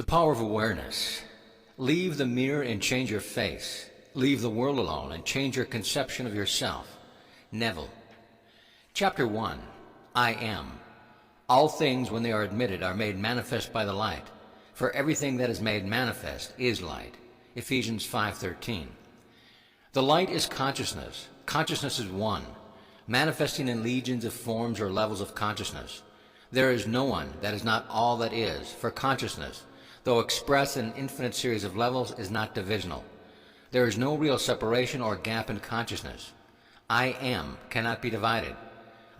power of awareness. Leave the mirror and change your face. Leave the world alone and change your conception of yourself. Neville. Chapter 1. I am. All things, when they are admitted, are made manifest by the light. For everything that is made manifest is light. Ephesians 5:13. The light is consciousness. Consciousness is one, manifesting in legions of forms or levels of consciousness. There is no one that is not all that is, for consciousness, though expressed in an infinite series of levels, is not divisional. There is no real separation or gap in consciousness. I am cannot be divided.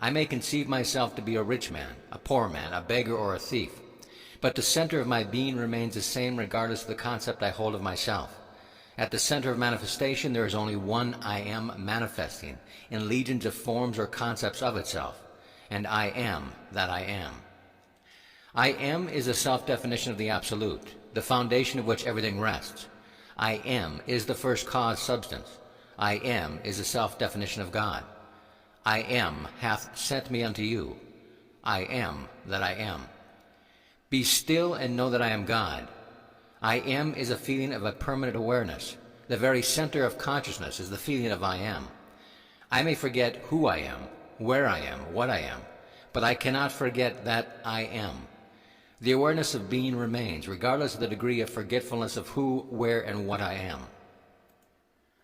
I may conceive myself to be a rich man, a poor man, a beggar, or a thief, but the center of my being remains the same regardless of the concept I hold of myself. At the center of manifestation there is only one I am manifesting in legions of forms or concepts of itself, and I am that I am. I am is a self-definition of the Absolute, the foundation of which everything rests. I am is the first cause substance. I am is a self-definition of God. I am hath sent me unto you. I am that I am. Be still and know that I am God. I am is a feeling of a permanent awareness. The very center of consciousness is the feeling of I am. I may forget who I am, where I am, what I am, but I cannot forget that I am. The awareness of being remains, regardless of the degree of forgetfulness of who, where, and what I am.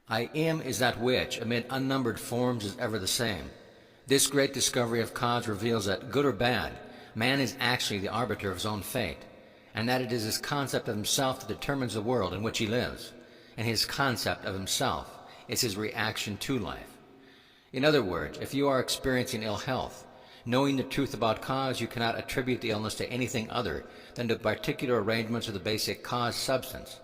I am is that which, amid unnumbered forms, is ever the same. This great discovery of cause reveals that, good or bad, man is actually the arbiter of his own fate, and that it is his concept of himself that determines the world in which he lives, and his concept of himself is his reaction to life. In other words, if you are experiencing ill health, knowing the truth about cause, you cannot attribute the illness to anything other than the particular arrangements of the basic cause substance,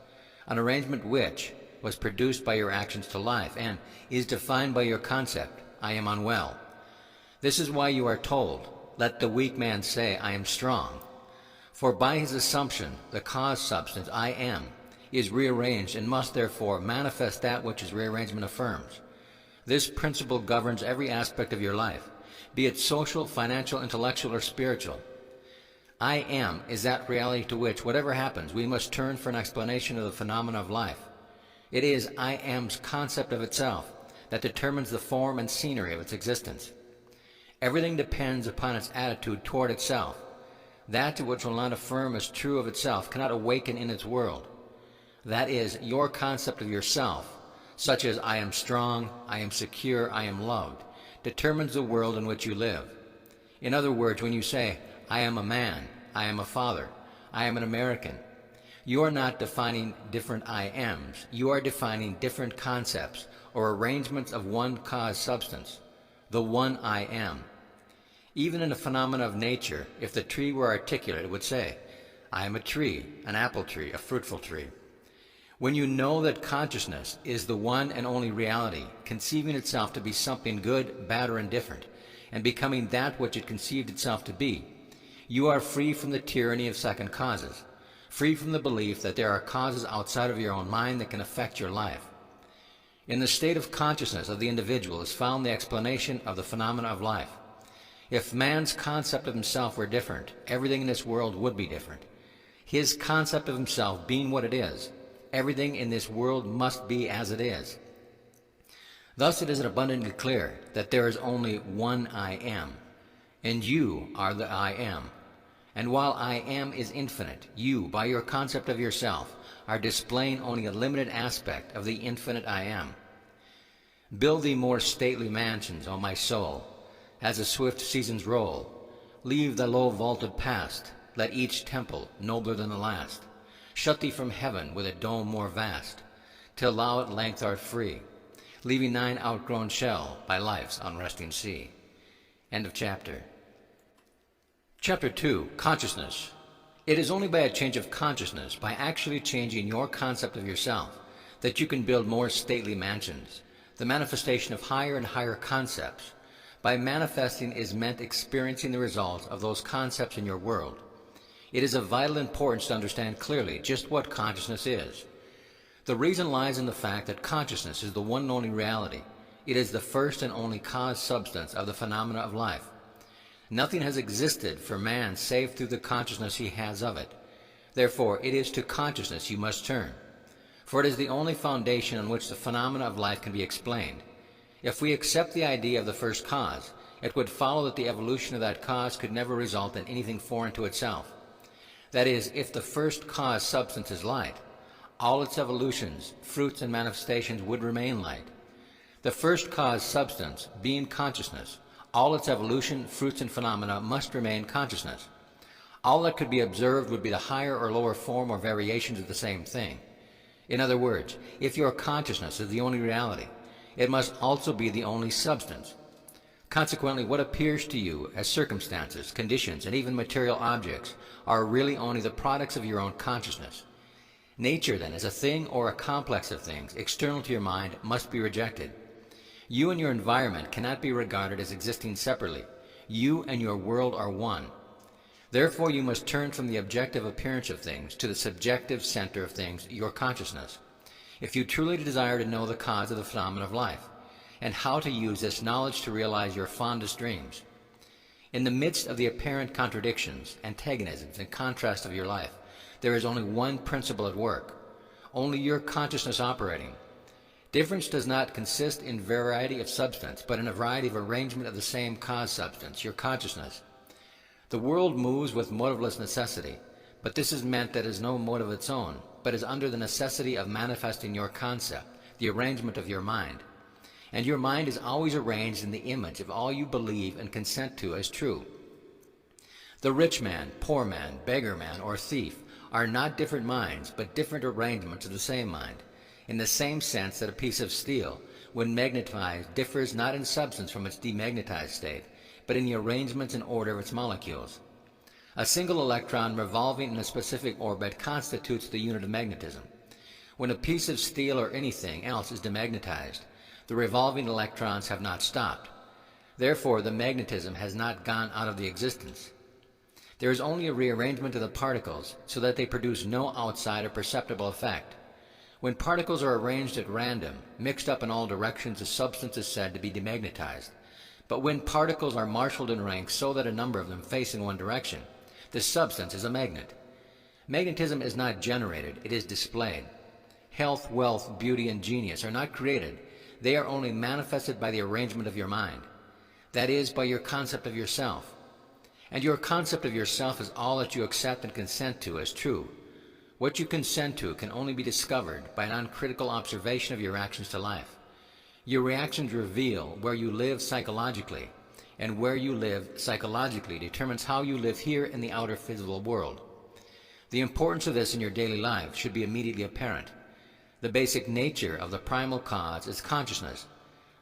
an arrangement which was produced by your actions to life and is defined by your concept, I am unwell. This is why you are told, let the weak man say, I am strong. For by his assumption, the cause substance, I am, is rearranged and must therefore manifest that which his rearrangement affirms. This principle governs every aspect of your life, be it social, financial, intellectual, or spiritual. I am is that reality to which, whatever happens, we must turn for an explanation of the phenomena of life. It is I am's concept of itself that determines the form and scenery of its existence. Everything depends upon its attitude toward itself. That which will not affirm as true of itself cannot awaken in its world. That is, your concept of yourself, such as I am strong, I am secure, I am loved, determines the world in which you live. In other words, when you say, I am a man, I am a father, I am an American, you are not defining different I ams, you are defining different concepts or arrangements of one cause substance, the one I am. Even in the phenomena of nature, if the tree were articulate, it would say, I am a tree, an apple tree, a fruitful tree. When you know that consciousness is the one and only reality, conceiving itself to be something good, bad, or indifferent, and becoming that which it conceived itself to be, you are free from the tyranny of second causes, free from the belief that there are causes outside of your own mind that can affect your life. In the state of consciousness of the individual is found the explanation of the phenomena of life. If man's concept of himself were different, everything in this world would be different. His concept of himself being what it is, everything in this world must be as it is. Thus it is abundantly clear that there is only one I am, and you are the I am. And while I am is infinite, you, by your concept of yourself, are displaying only a limited aspect of the infinite I am. Build thee more stately mansions, O my soul, as the swift seasons roll. Leave the low vaulted past, let each temple nobler than the last. Shut thee from heaven with a dome more vast, till thou at length art free, leaving thine outgrown shell by life's unresting sea. End of chapter. Chapter 2. Consciousness. It is only by a change of consciousness, by actually changing your concept of yourself, that you can build more stately mansions, the manifestation of higher and higher concepts. By manifesting is meant experiencing the results of those concepts in your world. It is of vital importance to understand clearly just what consciousness is. The reason lies in the fact that consciousness is the one and only reality. It is the first and only cause substance of the phenomena of life. Nothing has existed for man save through the consciousness he has of it. Therefore, it is to consciousness you must turn, for it is the only foundation on which the phenomena of life can be explained. If we accept the idea of the first cause, it would follow that the evolution of that cause could never result in anything foreign to itself. That is, if the first cause substance is light, all its evolutions, fruits, and manifestations would remain light. The first cause substance, being consciousness, all its evolution, fruits, and phenomena must remain consciousness. All that could be observed would be the higher or lower form or variations of the same thing. In other words, if your consciousness is the only reality, it must also be the only substance. Consequently, what appears to you as circumstances, conditions, and even material objects are really only the products of your own consciousness. Nature, then, as a thing or a complex of things external to your mind, must be rejected. You and your environment cannot be regarded as existing separately. You and your world are one. Therefore, you must turn from the objective appearance of things to the subjective center of things, your consciousness, if you truly desire to know the cause of the phenomena of life, and how to use this knowledge to realize your fondest dreams. In the midst of the apparent contradictions, antagonisms, and contrasts of your life, there is only one principle at work, only your consciousness operating. Difference does not consist in variety of substance, but in a variety of arrangement of the same cause substance, your consciousness. The world moves with motiveless necessity, but this is meant that it is no motive of its own, but is under the necessity of manifesting your concept, the arrangement of your mind. And your mind is always arranged in the image of all you believe and consent to as true. The rich man, poor man, beggar man, or thief are not different minds, but different arrangements of the same mind, in the same sense that a piece of steel, when magnetized, differs not in substance from its demagnetized state, but in the arrangements and order of its molecules. A single electron revolving in a specific orbit constitutes the unit of magnetism. When a piece of steel or anything else is demagnetized, the revolving electrons have not stopped. Therefore, the magnetism has not gone out of the existence. There is only a rearrangement of the particles so that they produce no outside or perceptible effect. When particles are arranged at random, mixed up in all directions, the substance is said to be demagnetized. But when particles are marshaled in ranks so that a number of them face in one direction, the substance is a magnet. Magnetism is not generated, it is displayed. Health, wealth, beauty, and genius are not created. They are only manifested by the arrangement of your mind. That is, by your concept of yourself. And your concept of yourself is all that you accept and consent to as true. What you consent to can only be discovered by an uncritical observation of your actions to life. Your reactions reveal where you live psychologically, and where you live psychologically determines how you live here in the outer physical world. The importance of this in your daily life should be immediately apparent. The basic nature of the primal cause is consciousness.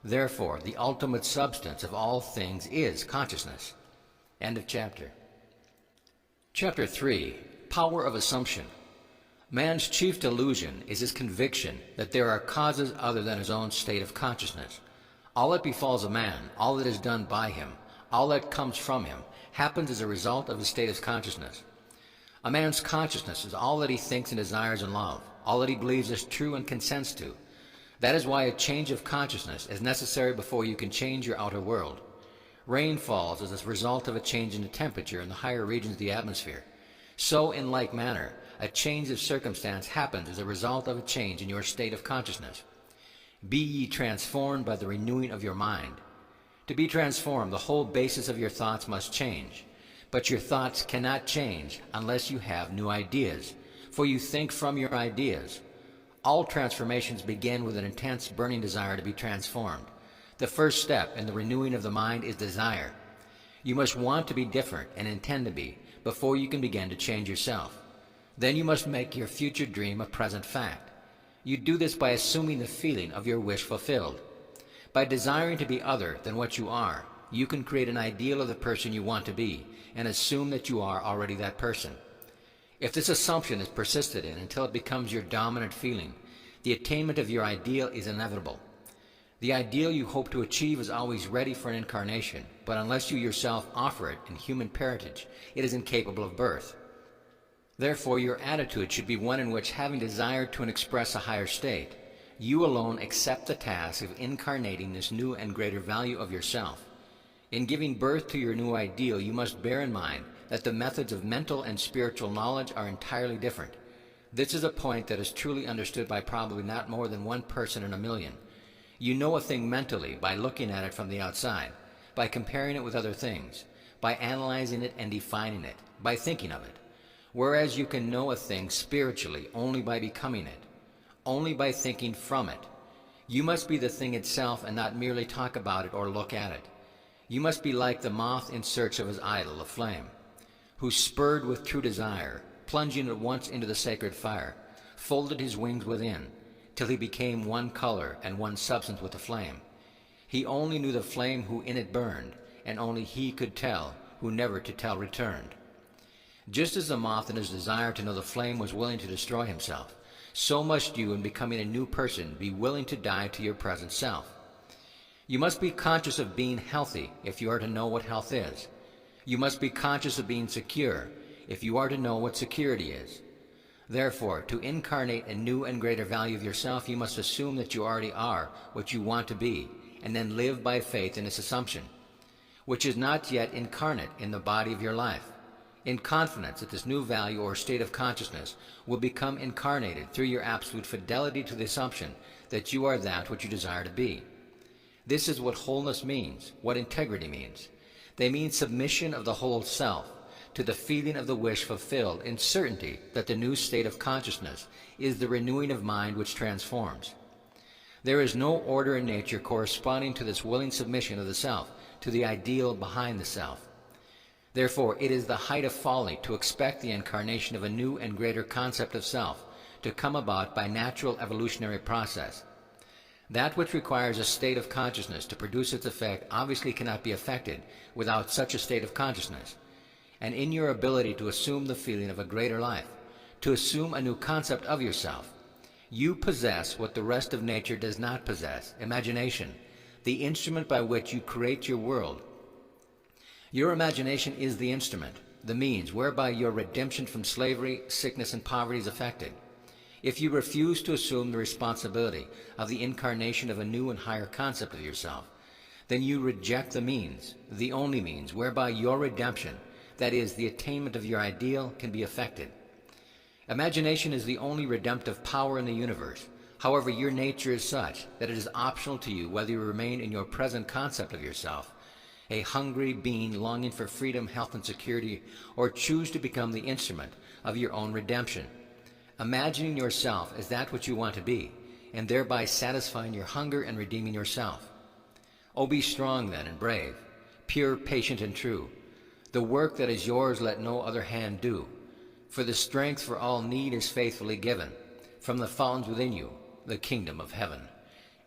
Therefore, the ultimate substance of all things is consciousness. End of chapter. Chapter 3. Power of Assumption. Man's chief delusion is his conviction that there are causes other than his own state of consciousness. All that befalls a man, all that is done by him, all that comes from him, happens as a result of his state of consciousness. A man's consciousness is all that he thinks and desires in love, all that he believes is true and consents to. That is why a change of consciousness is necessary before you can change your outer world. Rain falls as a result of a change in the temperature in the higher regions of the atmosphere. So, in like manner, a change of circumstance happens as a result of a change in your state of consciousness. Be ye transformed by the renewing of your mind. To be transformed, the whole basis of your thoughts must change. But your thoughts cannot change unless you have new ideas, for you think from your ideas. All transformations begin with an intense burning desire to be transformed. The first step in the renewing of the mind is desire. You must want to be different and intend to be before you can begin to change yourself. Then you must make your future dream a present fact. You do this by assuming the feeling of your wish fulfilled. By desiring to be other than what you are, you can create an ideal of the person you want to be and assume that you are already that person. If this assumption is persisted in until it becomes your dominant feeling, the attainment of your ideal is inevitable. The ideal you hope to achieve is always ready for an incarnation, but unless you yourself offer it in human parentage, it is incapable of birth. Therefore, your attitude should be one in which, having desired to express a higher state, you alone accept the task of incarnating this new and greater value of yourself. In giving birth to your new ideal, you must bear in mind that the methods of mental and spiritual knowledge are entirely different. This is a point that is truly understood by probably not more than one person in a million. You know a thing mentally by looking at it from the outside, by comparing it with other things, by analyzing it and defining it, by thinking of it. Whereas you can know a thing spiritually only by becoming it, only by thinking from it. You must be the thing itself and not merely talk about it or look at it. You must be like the moth in search of his idol, the flame, who, spurred with true desire, plunging at once into the sacred fire, folded his wings within, till he became one color and one substance with the flame. He only knew the flame who in it burned, and only he could tell who never to tell returned. Just as the moth in his desire to know the flame was willing to destroy himself, so must you in becoming a new person be willing to die to your present self. You must be conscious of being healthy if you are to know what health is. You must be conscious of being secure if you are to know what security is. Therefore, to incarnate a new and greater value of yourself, you must assume that you already are what you want to be, and then live by faith in this assumption, which is not yet incarnate in the body of your life, in confidence that this new value or state of consciousness will become incarnated through your absolute fidelity to the assumption that you are that which you desire to be. This is what wholeness means, what integrity means. They mean submission of the whole self to the feeling of the wish fulfilled in certainty that the new state of consciousness is the renewing of mind which transforms. There is no order in nature corresponding to this willing submission of the self to the ideal behind the self. Therefore, it is the height of folly to expect the incarnation of a new and greater concept of self to come about by natural evolutionary process. That which requires a state of consciousness to produce its effect obviously cannot be effected without such a state of consciousness. And in your ability to assume the feeling of a greater life, to assume a new concept of yourself, you possess what the rest of nature does not possess: imagination, the instrument by which you create your world. Your imagination is the instrument, the means whereby your redemption from slavery, sickness, and poverty is effected. If you refuse to assume the responsibility of the incarnation of a new and higher concept of yourself, then you reject the means, the only means, whereby your redemption, that is, the attainment of your ideal, can be effected. Imagination is the only redemptive power in the universe. However, your nature is such that it is optional to you whether you remain in your present concept of yourself, a hungry being longing for freedom, health, and security, or choose to become the instrument of your own redemption, imagining yourself as that which you want to be, and thereby satisfying your hunger and redeeming yourself. Oh, be strong then and brave, pure, patient, and true. The work that is yours let no other hand do, for the strength for all need is faithfully given from the fountains within you, the kingdom of heaven.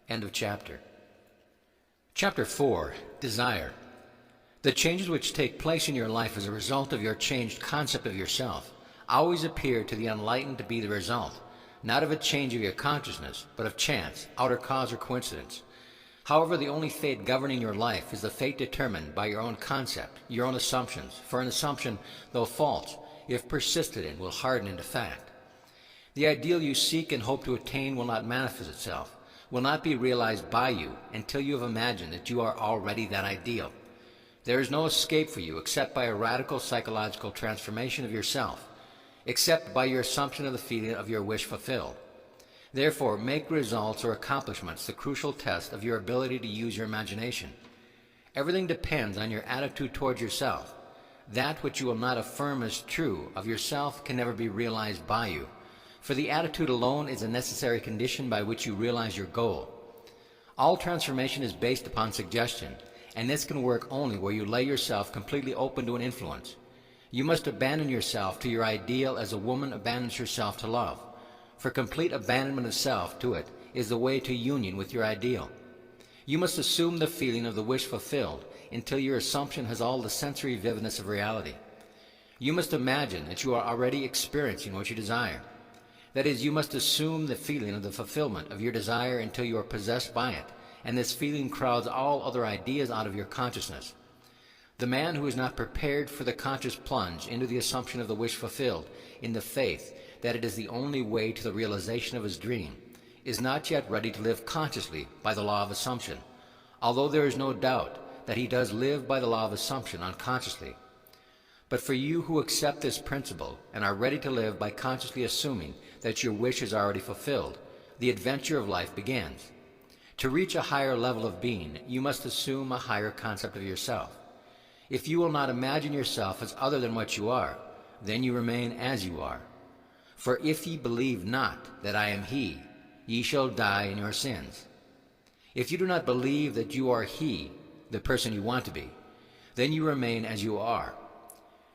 End of chapter. Chapter 4, Desire. The changes which take place in your life as a result of your changed concept of yourself always appear to the enlightened to be the result, not of a change of your consciousness, but of chance, outer cause, or coincidence. However, the only fate governing your life is the fate determined by your own concept, your own assumptions, for an assumption, though false, if persisted in, will harden into fact. The ideal you seek and hope to attain will not manifest itself, will not be realized by you until you have imagined that you are already that ideal. There is no escape for you except by a radical psychological transformation of yourself, except by your assumption of the feeling of your wish fulfilled. Therefore, make results or accomplishments the crucial test of your ability to use your imagination. Everything depends on your attitude towards yourself. That which you will not affirm as true of yourself can never be realized by you, for the attitude alone is a necessary condition by which you realize your goal. All transformation is based upon suggestion, and this can work only where you lay yourself completely open to an influence. You must abandon yourself to your ideal as a woman abandons herself to love, for complete abandonment of self to it is the way to union with your ideal. You must assume the feeling of the wish fulfilled until your assumption has all the sensory vividness of reality. You must imagine that you are already experiencing what you desire. That is, you must assume the feeling of the fulfillment of your desire until you are possessed by it, and this feeling crowds all other ideas out of your consciousness. The man who is not prepared for the conscious plunge into the assumption of the wish fulfilled, in the faith that it is the only way to the realization of his dream, is not yet ready to live consciously by the law of assumption, although there is no doubt that he does live by the law of assumption unconsciously. But for you who accept this principle and are ready to live by consciously assuming that your wish is already fulfilled, the adventure of life begins. To reach a higher level of being, you must assume a higher concept of yourself. If you will not imagine yourself as other than what you are, then you remain as you are. For if ye believe not that I am he, ye shall die in your sins. If you do not believe that you are he, the person you want to be, then you remain as you are.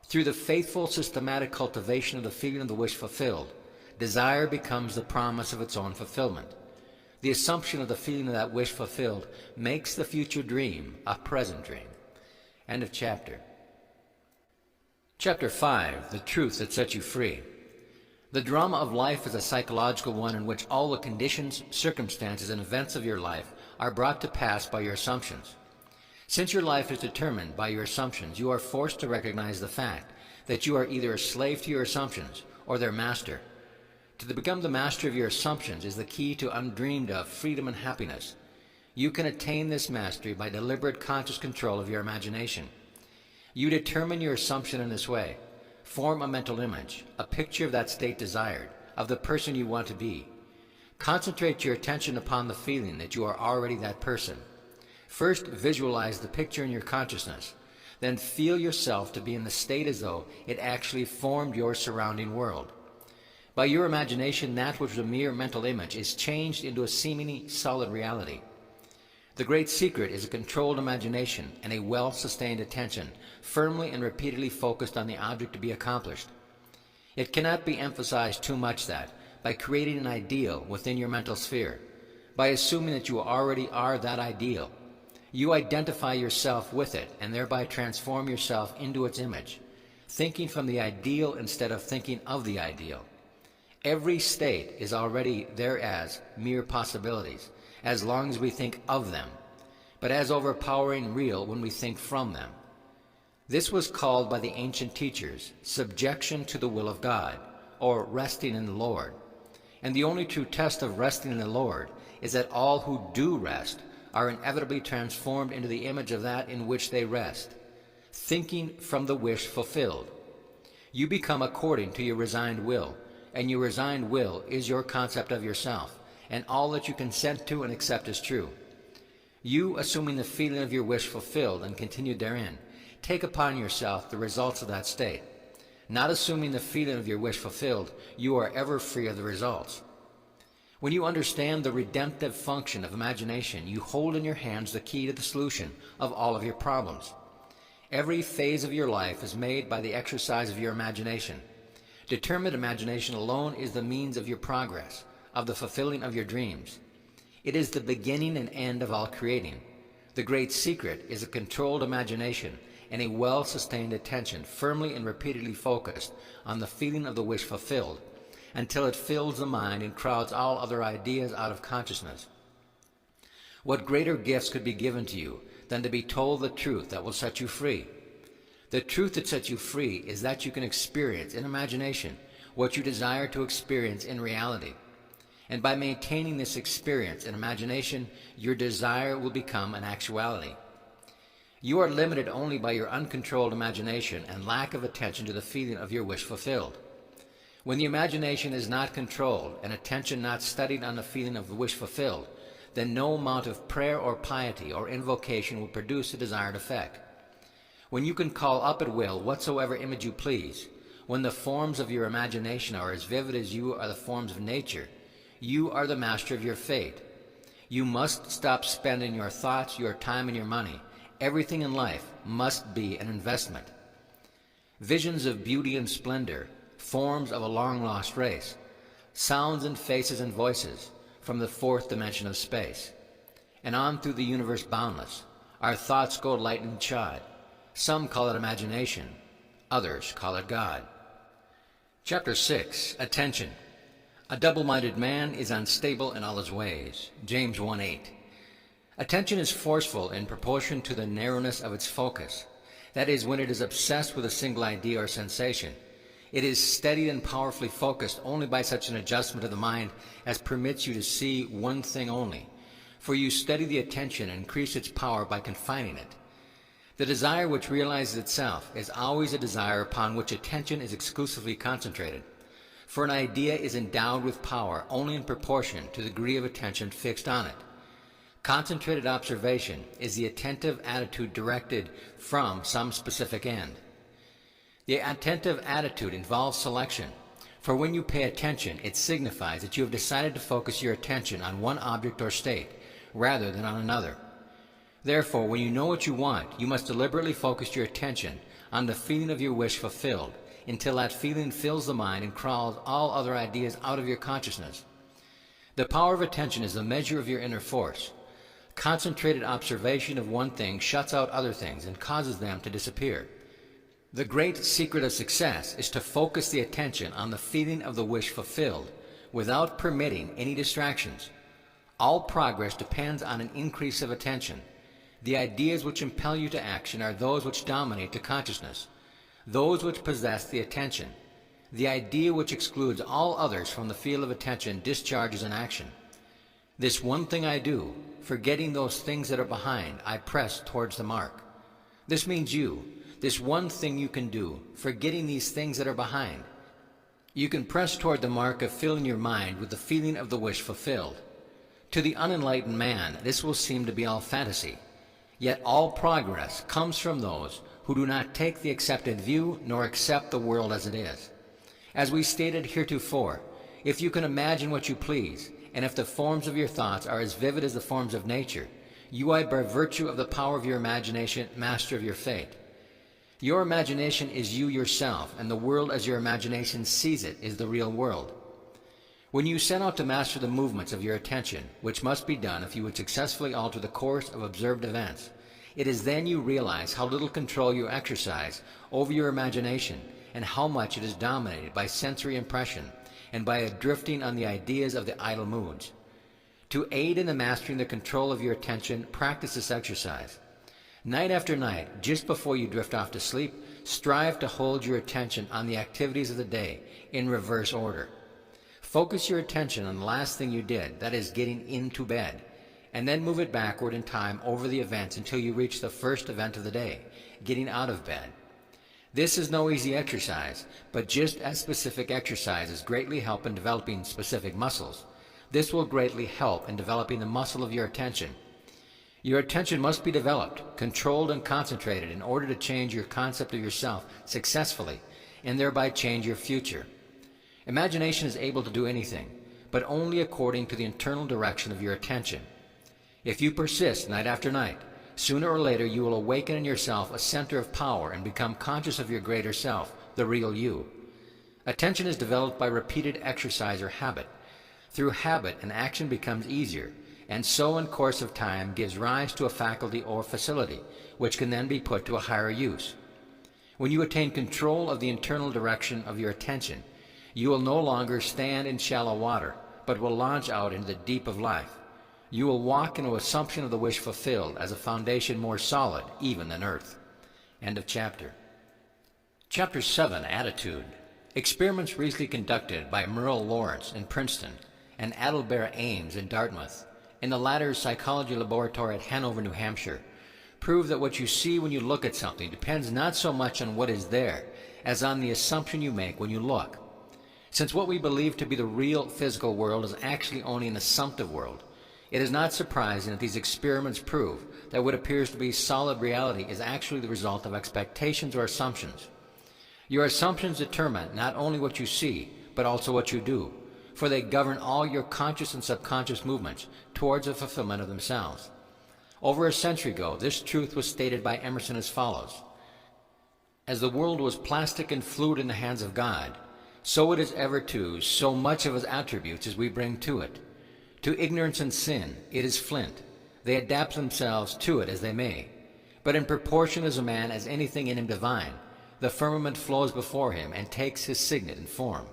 Through the faithful, systematic cultivation of the feeling of the wish fulfilled, desire becomes the promise of its own fulfillment. The assumption of the feeling of that wish fulfilled makes the future dream a present dream. End of chapter. Chapter 5, The Truth That Sets You Free. The drama of life is a psychological one in which all the conditions, circumstances, and events of your life are brought to pass by your assumptions. Since your life is determined by your assumptions, you are forced to recognize the fact that you are either a slave to your assumptions or their master. To become the master of your assumptions is the key to undreamed of freedom and happiness. You can attain this mastery by deliberate conscious control of your imagination. You determine your assumption in this way. Form a mental image, a picture of that state desired, of the person you want to be. Concentrate your attention upon the feeling that you are already that person. First, visualize the picture in your consciousness. Then feel yourself to be in the state as though it actually formed your surrounding world. By your imagination, that which was a mere mental image is changed into a seemingly solid reality. The great secret is a controlled imagination and a well-sustained attention, firmly and repeatedly focused on the object to be accomplished. It cannot be emphasized too much that, by creating an ideal within your mental sphere, by assuming that you already are that ideal, you identify yourself with it and thereby transform yourself into its image, thinking from the ideal instead of thinking of the ideal. Every state is already there as mere possibilities, as long as we think of them, but as overpowering real when we think from them. This was called by the ancient teachers subjection to the will of God, or resting in the Lord. And the only true test of resting in the Lord is that all who do rest are inevitably transformed into the image of that in which they rest, thinking from the wish fulfilled. You become according to your resigned will, and your resigned will is your concept of yourself, and all that you consent to and accept is true. You, assuming the feeling of your wish fulfilled and continued therein, take upon yourself the results of that state. Not assuming the feeling of your wish fulfilled, you are ever free of the results. When you understand the redemptive function of imagination, you hold in your hands the key to the solution of all of your problems. Every phase of your life is made by the exercise of your imagination. Determined imagination alone is the means of your progress, of the fulfilling of your dreams. It is the beginning and end of all creating. The great secret is a controlled imagination and a well-sustained attention, firmly and repeatedly focused on the feeling of the wish fulfilled, until it fills the mind and crowds all other ideas out of consciousness. What greater gifts could be given to you than to be told the truth that will set you free? The truth that sets you free is that you can experience in imagination what you desire to experience in reality. And by maintaining this experience in imagination, your desire will become an actuality. You are limited only by your uncontrolled imagination and lack of attention to the feeling of your wish fulfilled. When the imagination is not controlled and attention not studied on the feeling of the wish fulfilled, then no amount of prayer or piety or invocation will produce the desired effect. When you can call up at will whatsoever image you please, when the forms of your imagination are as vivid as you are the forms of nature, you are the master of your fate. You must stop spending your thoughts, your time, and your money. Everything in life must be an investment. Visions of beauty and splendor, forms of a long-lost race, sounds and faces and voices from the fourth dimension of space, and on through the universe boundless, our thoughts go lightning shod. Some call it imagination, others call it God. Chapter 6, Attention. A double-minded man is unstable in all his ways. James 1:8. Attention is forceful in proportion to the narrowness of its focus. That is, when it is obsessed with a single idea or sensation. It is steady and powerfully focused only by such an adjustment of the mind as permits you to see one thing only. For you steady the attention and increase its power by confining it. The desire which realizes itself is always a desire upon which attention is exclusively concentrated, for an idea is endowed with power only in proportion to the degree of attention fixed on it. Concentrated observation is the attentive attitude directed from some specific end. The attentive attitude involves selection, for when you pay attention, it signifies that you have decided to focus your attention on one object or state rather than on another. Therefore, when you know what you want, you must deliberately focus your attention on the feeling of your wish fulfilled until that feeling fills the mind and crawls all other ideas out of your consciousness. The power of attention is the measure of your inner force. Concentrated observation of one thing shuts out other things and causes them to disappear. The great secret of success is to focus the attention on the feeling of the wish fulfilled without permitting any distractions. All progress depends on an increase of attention. The ideas which impel you to action are those which dominate the consciousness, those which possess the attention. The idea which excludes all others from the field of attention discharges an action. This one thing I do, forgetting those things that are behind, I press towards the mark. This means you. This one thing you can do, forgetting these things that are behind. You can press toward the mark of filling your mind with the feeling of the wish fulfilled. To the unenlightened man, this will seem to be all fantasy. Yet all progress comes from those who do not take the accepted view nor accept the world as it is. As we stated heretofore, if you can imagine what you please, and if the forms of your thoughts are as vivid as the forms of nature, you are by virtue of the power of your imagination master of your fate. Your imagination is you yourself, and the world as your imagination sees it is the real world. When you set out to master the movements of your attention, which must be done if you would successfully alter the course of observed events, it is then you realize how little control you exercise over your imagination and how much it is dominated by sensory impression and by a drifting on the ideas of the idle moods. To aid in the mastering the control of your attention, practice this exercise. Night after night, just before you drift off to sleep, strive to hold your attention on the activities of the day in reverse order. Focus your attention on the last thing you did, that is, getting into bed, and then move it backward in time over the events until you reach the first event of the day, getting out of bed. This is no easy exercise, but just as specific exercises greatly help in developing specific muscles, this will greatly help in developing the muscle of your attention. Your attention must be developed, controlled, and concentrated in order to change your concept of yourself successfully and thereby change your future. Imagination is able to do anything, but only according to the internal direction of your attention. If you persist night after night, sooner or later you will awaken in yourself a center of power and become conscious of your greater self, the real you. Attention is developed by repeated exercise or habit. Through habit, an action becomes easier, and so in course of time gives rise to a faculty or facility, which can then be put to a higher use. When you attain control of the internal direction of your attention, you will no longer stand in shallow water, but will launch out into the deep of life. You will walk into assumption of the wish fulfilled as a foundation more solid even than earth. End of chapter. Chapter 7, Attitude. Experiments recently conducted by Merle Lawrence in Princeton and Adelbert Ames in Dartmouth, in the latter's psychology laboratory at Hanover, New Hampshire, prove that what you see when you look at something depends not so much on what is there as on the assumption you make when you look. Since what we believe to be the real physical world is actually only an assumptive world, it is not surprising that these experiments prove that what appears to be solid reality is actually the result of expectations or assumptions. Your assumptions determine not only what you see, but also what you do, for they govern all your conscious and subconscious movements towards the fulfillment of themselves. Over a century ago, this truth was stated by Emerson as follows: "As the world was plastic and fluid in the hands of God, so it is ever too so much of His attributes as we bring to it. To ignorance and sin, it is flint. They adapt themselves to it as they may. But in proportion as a man has anything in him divine, the firmament flows before him and takes his signet and form."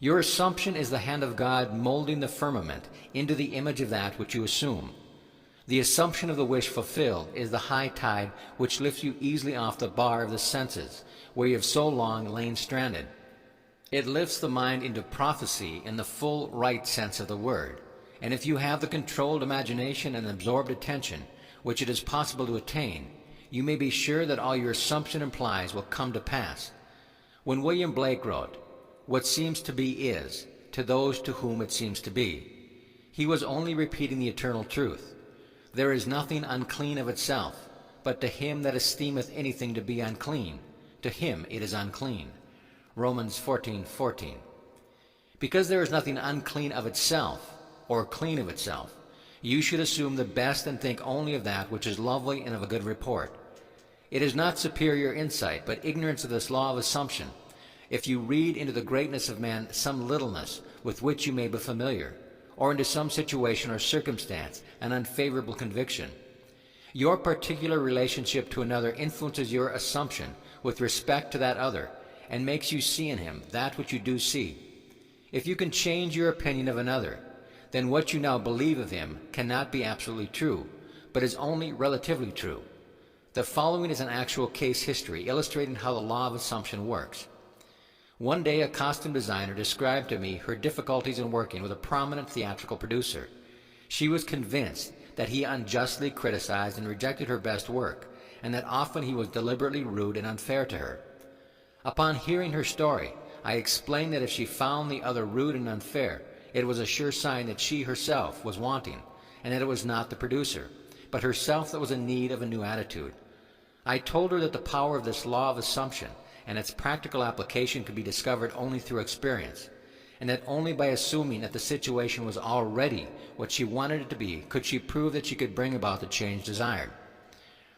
Your assumption is the hand of God molding the firmament into the image of that which you assume. The assumption of the wish fulfilled is the high tide which lifts you easily off the bar of the senses, where you have so long lain stranded. It lifts the mind into prophecy in the full right sense of the word, and if you have the controlled imagination and absorbed attention, which it is possible to attain, you may be sure that all your assumption implies will come to pass. When William Blake wrote, "What seems to be is, to those to whom it seems to be," he was only repeating the eternal truth. There is nothing unclean of itself, but to him that esteemeth anything to be unclean, to him it is unclean. Romans 14:14. Because there is nothing unclean of itself, or clean of itself, you should assume the best and think only of that which is lovely and of a good report. It is not superior insight, but ignorance of this law of assumption, if you read into the greatness of man some littleness with which you may be familiar, or into some situation or circumstance an unfavorable conviction. Your particular relationship to another influences your assumption with respect to that other, and makes you see in him that which you do see. If you can change your opinion of another, then what you now believe of him cannot be absolutely true, but is only relatively true. The following is an actual case history illustrating how the law of assumption works. One day a costume designer described to me her difficulties in working with a prominent theatrical producer. She was convinced that he unjustly criticized and rejected her best work, and that often he was deliberately rude and unfair to her. Upon hearing her story, I explained that if she found the other rude and unfair, it was a sure sign that she herself was wanting, and that it was not the producer, but herself that was in need of a new attitude. I told her that the power of this law of assumption and its practical application could be discovered only through experience, and that only by assuming that the situation was already what she wanted it to be could she prove that she could bring about the change desired.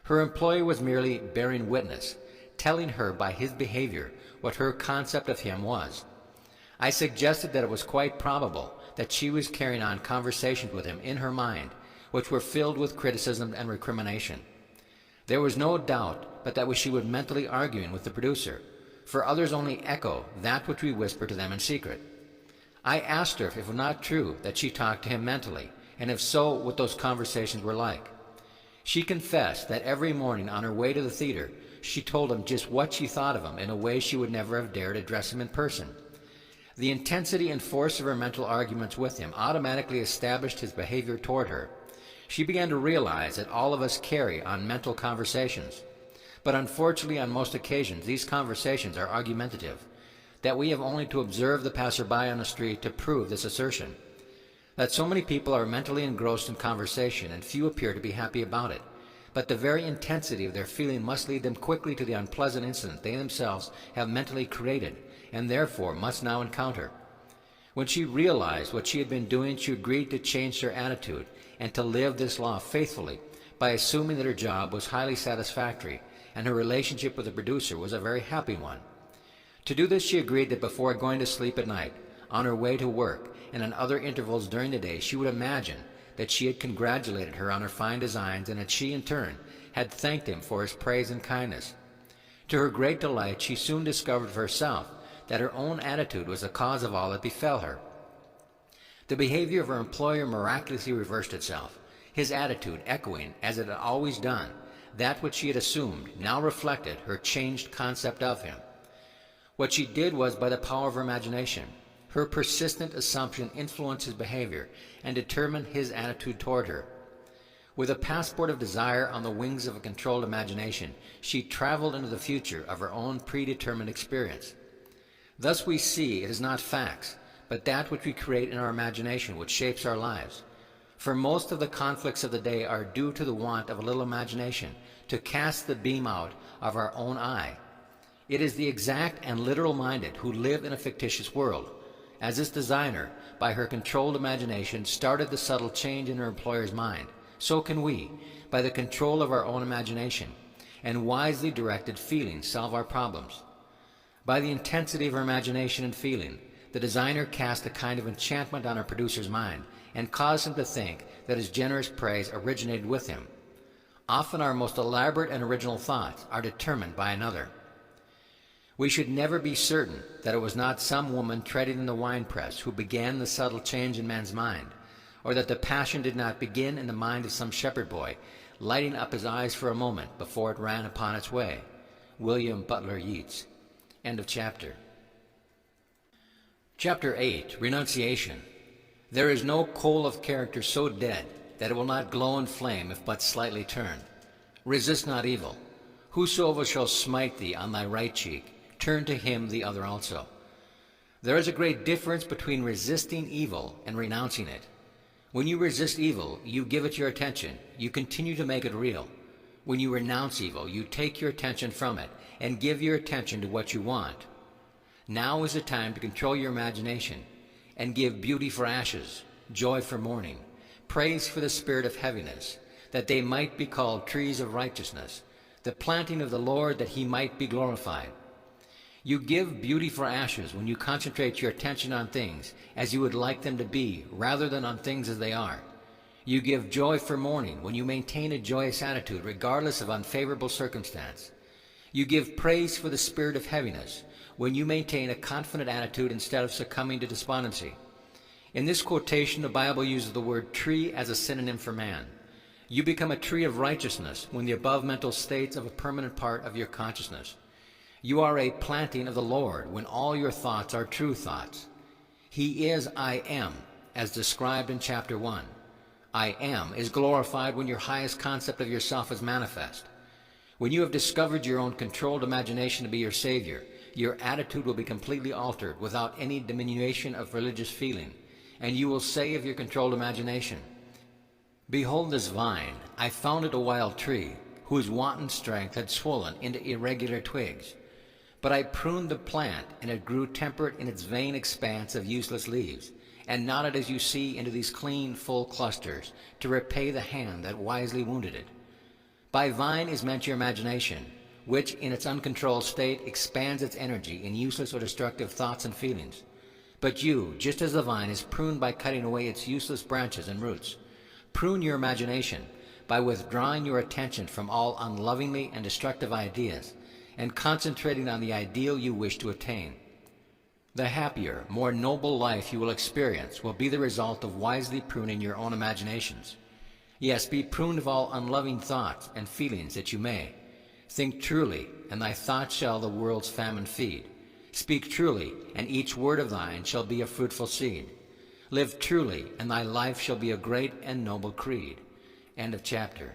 Her employer was merely bearing witness, telling her by his behavior what her concept of him was. I suggested that it was quite probable that she was carrying on conversations with him in her mind, which were filled with criticism and recrimination. There was no doubt but that she was mentally arguing with the producer, for others only echo that which we whisper to them in secret. I asked her if it was not true that she talked to him mentally, and if so, what those conversations were like. She confessed that every morning on her way to the theater, she told him just what she thought of him in a way she would never have dared address him in person. The intensity and force of her mental arguments with him automatically established his behavior toward her. She began to realize that all of us carry on mental conversations. But unfortunately, on most occasions, these conversations are argumentative, that we have only to observe the passerby on the street to prove this assertion. That so many people are mentally engrossed in conversation, and few appear to be happy about it. But the very intensity of their feeling must lead them quickly to the unpleasant incident they themselves have mentally created, and therefore must now encounter. When she realized what she had been doing, she agreed to change her attitude and to live this law faithfully by assuming that her job was highly satisfactory and her relationship with the producer was a very happy one. To do this, she agreed that before going to sleep at night, on her way to work, and in other intervals during the day, she would imagine that she had congratulated her on her fine designs, and that she, in turn, had thanked him for his praise and kindness. To her great delight, she soon discovered for herself that her own attitude was the cause of all that befell her. The behavior of her employer miraculously reversed itself, his attitude echoing, as it had always done, that which she had assumed now reflected her changed concept of him. What she did was by the power of her imagination. Her persistent assumption influenced his behavior and determined his attitude toward her. With a passport of desire on the wings of a controlled imagination, she traveled into the future of her own predetermined experience. Thus we see it is not facts, but that which we create in our imagination which shapes our lives. For most of the conflicts of the day are due to the want of a little imagination to cast the beam out of our own eye. It is the exact and literal-minded who live in a fictitious world. As this designer, by her controlled imagination, started the subtle change in her employer's mind, so can we, by the control of our own imagination and wisely directed feeling, solve our problems. By the intensity of her imagination and feeling, the designer cast a kind of enchantment on her producer's mind and caused him to think that his generous praise originated with him. Often our most elaborate and original thoughts are determined by another. We should never be certain that it was not some woman treading in the winepress who began the subtle change in man's mind, or that the passion did not begin in the mind of some shepherd boy, lighting up his eyes for a moment before it ran upon its way. William Butler Yeats. End of chapter. Chapter 8. Renunciation. There is no coal of character so dead that it will not glow and flame if but slightly turned. Resist not evil. Whosoever shall smite thee on thy right cheek, turn to him the other also. There is a great difference between resisting evil and renouncing it. When you resist evil, you give it your attention. You continue to make it real. When you renounce evil, you take your attention from it and give your attention to what you want. Now is the time to control your imagination and give beauty for ashes, joy for mourning, praise for the spirit of heaviness, that they might be called trees of righteousness, the planting of the Lord, that he might be glorified. You give beauty for ashes when you concentrate your attention on things as you would like them to be, rather than on things as they are. You give joy for mourning when you maintain a joyous attitude regardless of unfavorable circumstance. You give praise for the spirit of heaviness when you maintain a confident attitude instead of succumbing to despondency. In this quotation, the Bible uses the word tree as a synonym for man. You become a tree of righteousness when the above mental states of a permanent part of your consciousness. You are a planting of the Lord when all your thoughts are true thoughts. He is I am, as described in chapter 1. I am is glorified when your highest concept of yourself is manifest. When you have discovered your own controlled imagination to be your Savior, your attitude will be completely altered without any diminution of religious feeling, and you will say of your controlled imagination, "Behold this vine, I found it a wild tree, whose wanton strength had swollen into irregular twigs. But I pruned the plant, and it grew temperate in its vain expanse of useless leaves, and nodded as you see into these clean, full clusters, to repay the hand that wisely wounded it." By vine is meant your imagination, which in its uncontrolled state expands its energy in useless or destructive thoughts and feelings. But you, just as the vine is pruned by cutting away its useless branches and roots, prune your imagination by withdrawing your attention from all unlovingly and destructive ideas and concentrating on the ideal you wish to attain. The happier, more noble life you will experience will be the result of wisely pruning your own imaginations. Yes, be pruned of all unloving thoughts and feelings that you may. Think truly, and thy thoughts shall the world's famine feed. Speak truly, and each word of thine shall be a fruitful seed. Live truly, and thy life shall be a great and noble creed. End of chapter.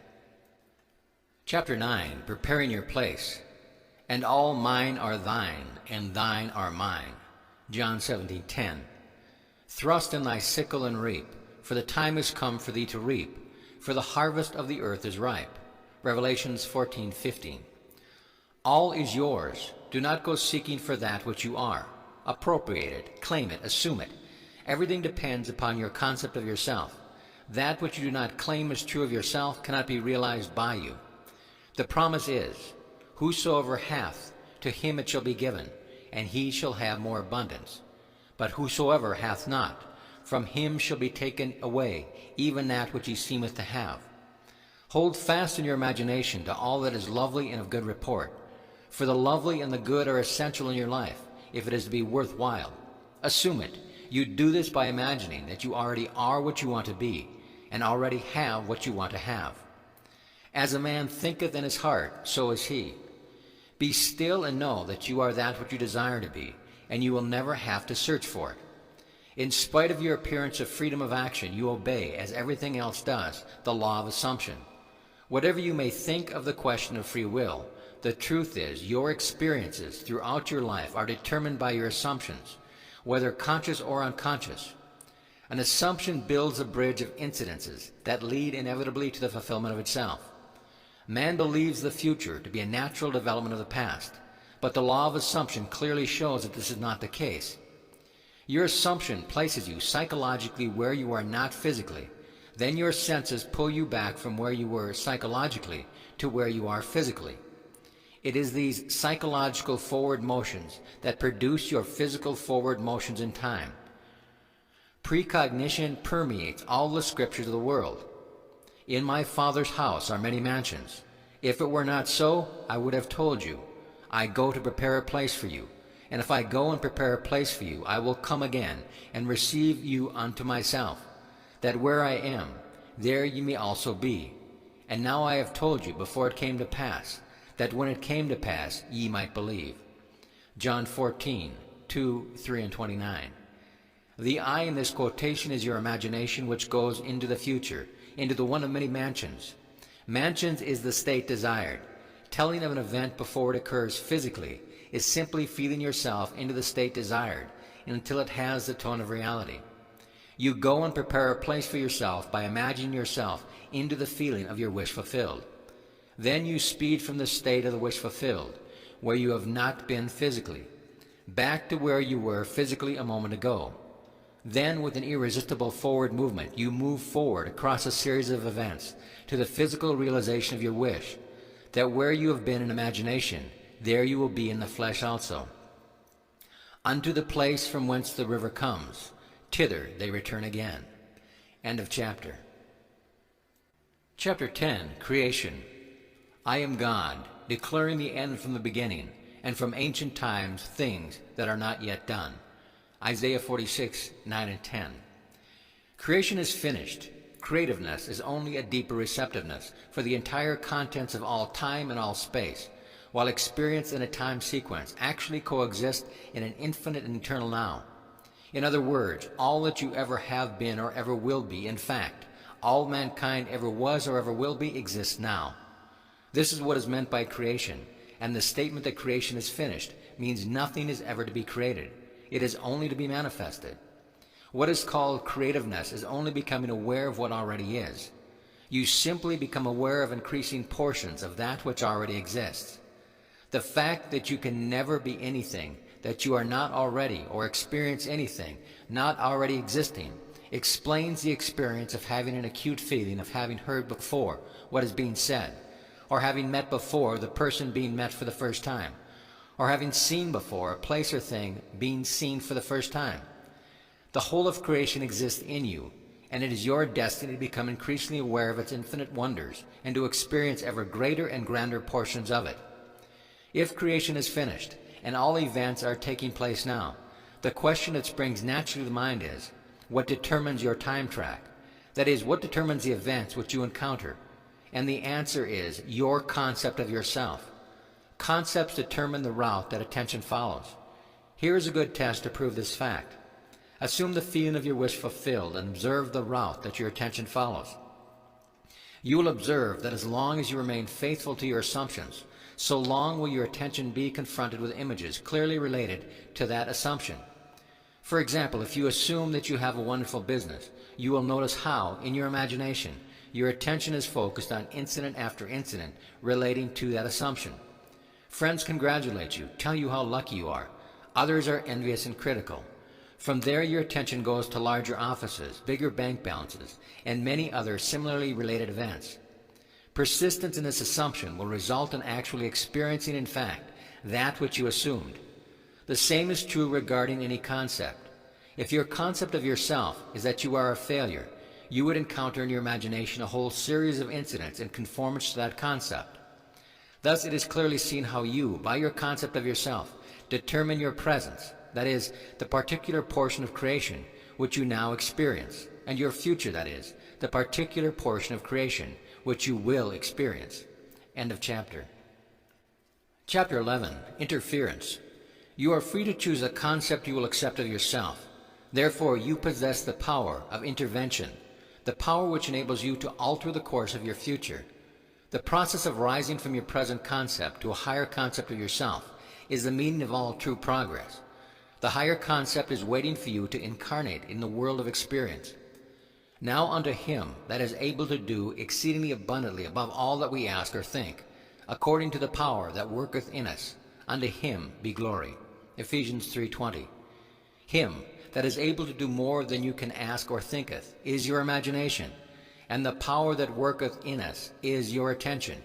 Chapter 9, Preparing Your Place. And all mine are thine, and thine are mine. John 17:10. Thrust in thy sickle and reap, for the time is come for thee to reap, for the harvest of the earth is ripe. Revelations 14:15. All is yours. Do not go seeking for that which you are. Appropriate it, claim it, assume it. Everything depends upon your concept of yourself. That which you do not claim as true of yourself cannot be realized by you. The promise is, whosoever hath, to him it shall be given, and he shall have more abundance. But whosoever hath not, from him shall be taken away even that which he seemeth to have. Hold fast in your imagination to all that is lovely and of good report, for the lovely and the good are essential in your life, if it is to be worthwhile. Assume it. You do this by imagining that you already are what you want to be, and already have what you want to have. As a man thinketh in his heart, so is he. Be still and know that you are that which you desire to be, and you will never have to search for it. In spite of your appearance of freedom of action, you obey, as everything else does, the law of assumption. Whatever you may think of the question of free will, the truth is your experiences throughout your life are determined by your assumptions, whether conscious or unconscious. An assumption builds a bridge of incidences that lead inevitably to the fulfillment of itself. Man believes the future to be a natural development of the past, but the law of assumption clearly shows that this is not the case. Your assumption places you psychologically where you are not physically. Then your senses pull you back from where you were psychologically to where you are physically. It is these psychological forward motions that produce your physical forward motions in time. Precognition permeates all the scriptures of the world. In my Father's house are many mansions. If it were not so, I would have told you. I go to prepare a place for you. And if I go and prepare a place for you, I will come again and receive you unto myself, that where I am, there ye may also be. And now I have told you before it came to pass, that when it came to pass ye might believe. John 14:2, 3, and 29. The I in this quotation is your imagination, which goes into the future, into the one of many mansions. Mansions is the state desired. Telling of an event before it occurs physically is simply feeling yourself into the state desired until it has the tone of reality. You go and prepare a place for yourself by imagining yourself into the feeling of your wish fulfilled. Then you speed from the state of the wish fulfilled, where you have not been physically, back to where you were physically a moment ago. Then, with an irresistible forward movement, you move forward across a series of events to the physical realization of your wish, that where you have been in imagination, there you will be in the flesh also. Unto the place from whence the river comes, thither they return again. End of chapter. Chapter 10, Creation. I am God, declaring the end from the beginning, and from ancient times things that are not yet done. Isaiah 46, 9 and 10. Creation is finished. Creativeness is only a deeper receptiveness for the entire contents of all time and all space, while experience and a time sequence actually coexist in an infinite and eternal now. In other words, all that you ever have been or ever will be, in fact, all mankind ever was or ever will be, exists now. This is what is meant by creation, and the statement that creation is finished means nothing is ever to be created. It is only to be manifested. What is called creativeness is only becoming aware of what already is. You simply become aware of increasing portions of that which already exists. The fact that you can never be anything that you are not already, or experience anything not already existing, explains the experience of having an acute feeling of having heard before what is being said, or having met before the person being met for the first time, or having seen before a place or thing being seen for the first time. The whole of creation exists in you, and it is your destiny to become increasingly aware of its infinite wonders and to experience ever greater and grander portions of it. If creation is finished, and all events are taking place now, the question that springs naturally to the mind is, what determines your time track? That is, what determines the events which you encounter? And the answer is your concept of yourself. Concepts determine the route that attention follows. Here is a good test to prove this fact. Assume the feeling of your wish fulfilled and observe the route that your attention follows. You will observe that as long as you remain faithful to your assumptions, so long will your attention be confronted with images clearly related to that assumption. For example, if you assume that you have a wonderful business, you will notice how, in your imagination, your attention is focused on incident after incident relating to that assumption. Friends congratulate you, tell you how lucky you are. Others are envious and critical. From there your attention goes to larger offices, bigger bank balances, and many other similarly related events. Persistence in this assumption will result in actually experiencing in fact that which you assumed. The same is true regarding any concept. If your concept of yourself is that you are a failure, you would encounter in your imagination a whole series of incidents in conformance to that concept. Thus it is clearly seen how you, by your concept of yourself, determine your presence, that is, the particular portion of creation which you now experience, and your future, that is, the particular portion of creation which you will experience. End of chapter. Chapter 11, Interference. You are free to choose a concept you will accept of yourself. Therefore, you possess the power of intervention, the power which enables you to alter the course of your future. The process of rising from your present concept to a higher concept of yourself is the meaning of all true progress. The higher concept is waiting for you to incarnate in the world of experience. Now unto him that is able to do exceedingly abundantly above all that we ask or think, according to the power that worketh in us, unto him be glory. Ephesians 3:20. Him that is able to do more than you can ask or thinketh is your imagination, and the power that worketh in us is your attention.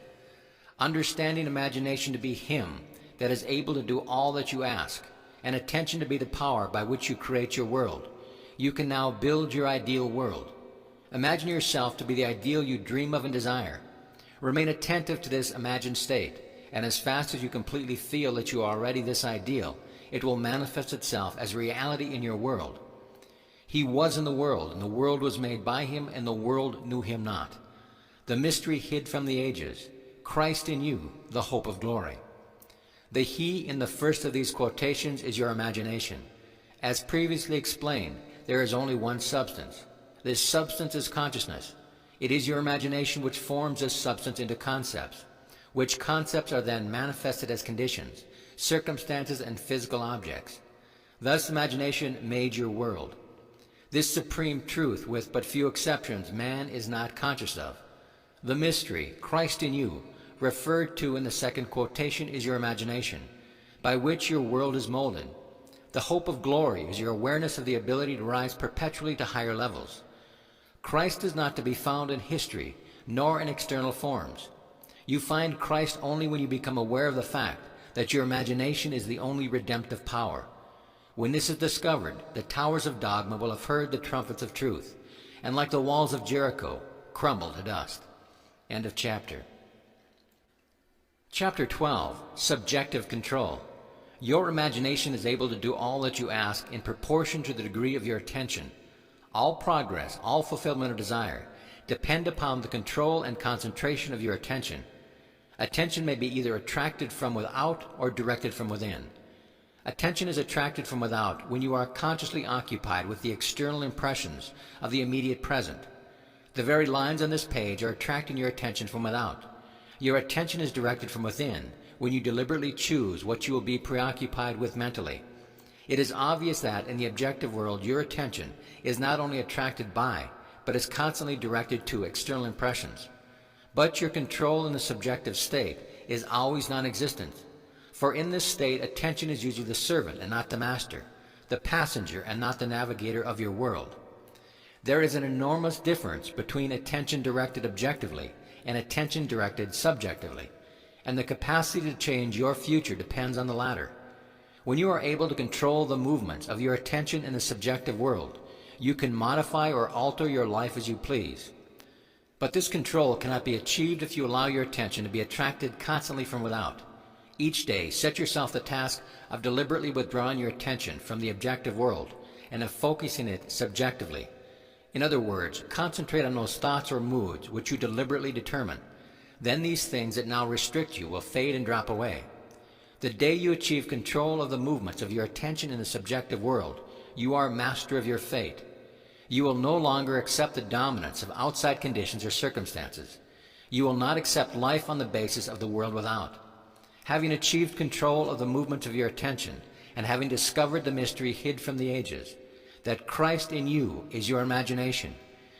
Understanding imagination to be him that is able to do all that you ask, and attention to be the power by which you create your world, you can now build your ideal world. Imagine yourself to be the ideal you dream of and desire. Remain attentive to this imagined state, and as fast as you completely feel that you are already this ideal, it will manifest itself as reality in your world. He was in the world, and the world was made by him, and the world knew him not. The mystery hid from the ages, Christ in you, the hope of glory. The he in the first of these quotations is your imagination. As previously explained, there is only one substance. This substance is consciousness. It is your imagination which forms this substance into concepts, which concepts are then manifested as conditions, circumstances, and physical objects. Thus imagination made your world. This supreme truth, with but few exceptions, man is not conscious of. The mystery, Christ in you, referred to in the second quotation, is your imagination, by which your world is molded. The hope of glory is your awareness of the ability to rise perpetually to higher levels. Christ is not to be found in history, nor in external forms. You find Christ only when you become aware of the fact that your imagination is the only redemptive power. When this is discovered, the towers of dogma will have heard the trumpets of truth, and like the walls of Jericho, crumble to dust. End of chapter. Chapter 12, Subjective Control. Your imagination is able to do all that you ask in proportion to the degree of your attention. All progress, all fulfillment of desire, depend upon the control and concentration of your attention. Attention may be either attracted from without or directed from within. Attention is attracted from without when you are consciously occupied with the external impressions of the immediate present. The very lines on this page are attracting your attention from without. Your attention is directed from within when you deliberately choose what you will be preoccupied with mentally. It is obvious that in the objective world your attention is not only attracted by, but is constantly directed to external impressions. But your control in the subjective state is always non-existent. For in this state, attention is usually the servant and not the master, the passenger and not the navigator of your world. There is an enormous difference between attention directed objectively and attention directed subjectively, and the capacity to change your future depends on the latter. When you are able to control the movements of your attention in the subjective world, you can modify or alter your life as you please. But this control cannot be achieved if you allow your attention to be attracted constantly from without. Each day, set yourself the task of deliberately withdrawing your attention from the objective world and of focusing it subjectively. In other words, concentrate on those thoughts or moods which you deliberately determine. Then these things that now restrict you will fade and drop away. The day you achieve control of the movements of your attention in the subjective world, you are master of your fate. You will no longer accept the dominance of outside conditions or circumstances. You will not accept life on the basis of the world without. Having achieved control of the movements of your attention, and having discovered the mystery hid from the ages, that Christ in you is your imagination,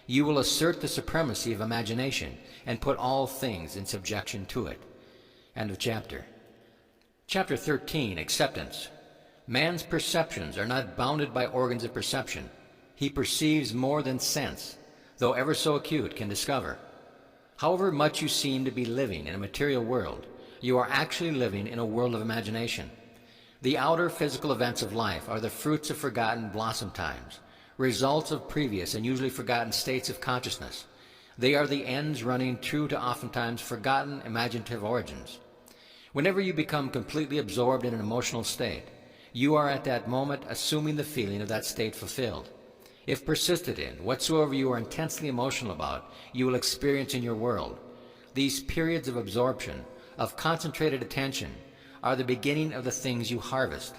you will assert the supremacy of imagination and put all things in subjection to it. End of chapter. Chapter 13, Acceptance. Man's perceptions are not bounded by organs of perception. He perceives more than sense, though ever so acute, can discover. However much you seem to be living in a material world, you are actually living in a world of imagination. The outer physical events of life are the fruits of forgotten blossom times, results of previous and usually forgotten states of consciousness. They are the ends running true to oftentimes forgotten imaginative origins. Whenever you become completely absorbed in an emotional state, you are at that moment assuming the feeling of that state fulfilled. If persisted in, whatsoever you are intensely emotional about, you will experience in your world. These periods of absorption, of concentrated attention, are the beginning of the things you harvest.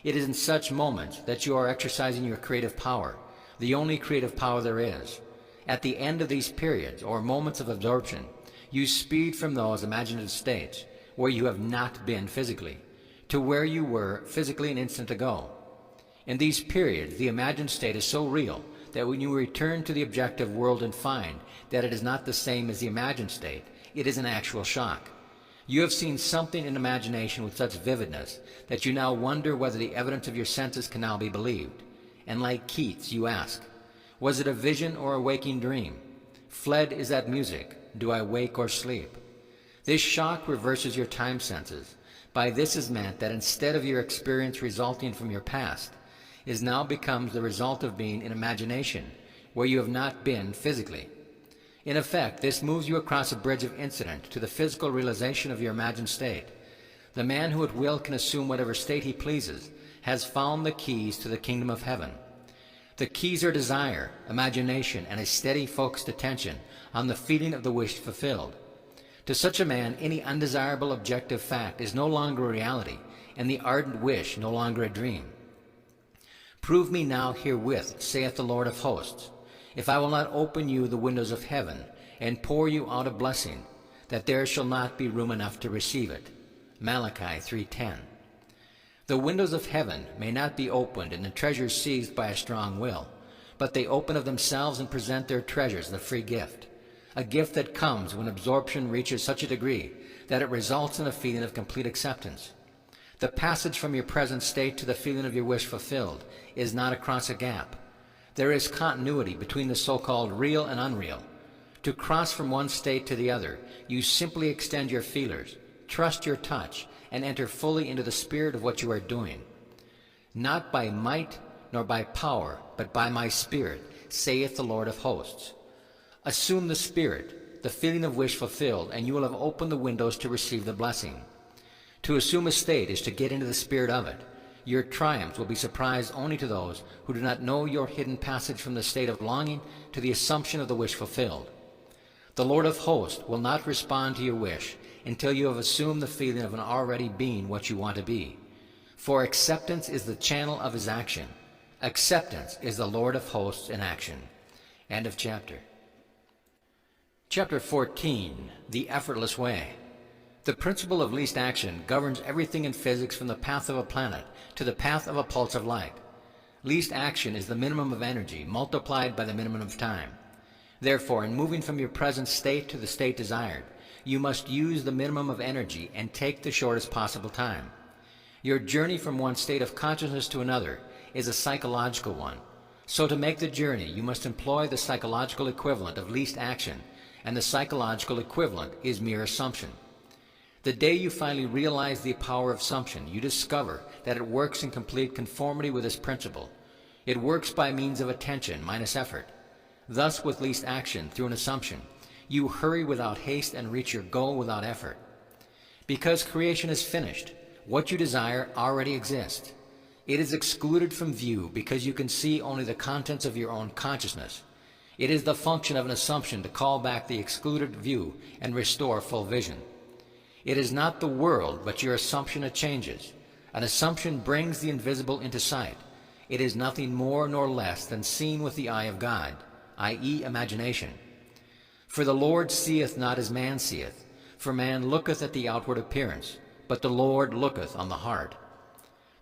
It is in such moments that you are exercising your creative power, the only creative power there is. At the end of these periods, or moments of absorption, you speed from those imaginative states where you have not been physically, to where you were physically an instant ago. In these periods, the imagined state is so real that when you return to the objective world and find that it is not the same as the imagined state, it is an actual shock. You have seen something in imagination with such vividness that you now wonder whether the evidence of your senses can now be believed. And like Keats, you ask, was it a vision or a waking dream? Fled is that music, do I wake or sleep? This shock reverses your time senses. By this is meant that instead of your experience resulting from your past, it now becomes the result of being in imagination, where you have not been physically. In effect, this moves you across a bridge of incident to the physical realization of your imagined state. The man who at will can assume whatever state he pleases has found the keys to the kingdom of heaven. The keys are desire, imagination, and a steady, focused attention on the feeling of the wish fulfilled. To such a man, any undesirable objective fact is no longer a reality, and the ardent wish no longer a dream. Prove me now herewith, saith the Lord of hosts. if I will not open you the windows of heaven and pour you out a blessing, that there shall not be room enough to receive it. Malachi 3:10. The windows of heaven may not be opened and the treasures seized by a strong will, but they open of themselves and present their treasures, the free gift, a gift that comes when absorption reaches such a degree that it results in a feeling of complete acceptance. The passage from your present state to the feeling of your wish fulfilled is not across a gap. There is continuity between the so-called real and unreal. To cross from one state to the other, you simply extend your feelers, trust your touch, and enter fully into the spirit of what you are doing. Not by might nor by power, but by my spirit, saith the Lord of hosts. Assume the spirit, the feeling of wish fulfilled, and you will have opened the windows to receive the blessing. To assume a state is to get into the spirit of it. Your triumphs will be surprised only to those who do not know your hidden passage from the state of longing to the assumption of the wish fulfilled. The Lord of hosts will not respond to your wish until you have assumed the feeling of an already being what you want to be. For acceptance is the channel of his action. Acceptance is the Lord of hosts in action. End of chapter. Chapter 14, The Effortless Way. The principle of least action governs everything in physics from the path of a planet to the path of a pulse of light. Least action is the minimum of energy multiplied by the minimum of time. Therefore, in moving from your present state to the state desired, you must use the minimum of energy and take the shortest possible time. Your journey from one state of consciousness to another is a psychological one. So to make the journey, you must employ the psychological equivalent of least action, and the psychological equivalent is mere assumption. The day you finally realize the power of assumption, you discover that it works in complete conformity with this principle. It works by means of attention minus effort. Thus, with least action, through an assumption, you hurry without haste and reach your goal without effort. Because creation is finished, what you desire already exists. It is excluded from view because you can see only the contents of your own consciousness. It is the function of an assumption to call back the excluded view and restore full vision. It is not the world, but your assumption that changes. An assumption brings the invisible into sight. It is nothing more nor less than seen with the eye of God, i.e. imagination. For the Lord seeth not as man seeth, for man looketh at the outward appearance, but the Lord looketh on the heart.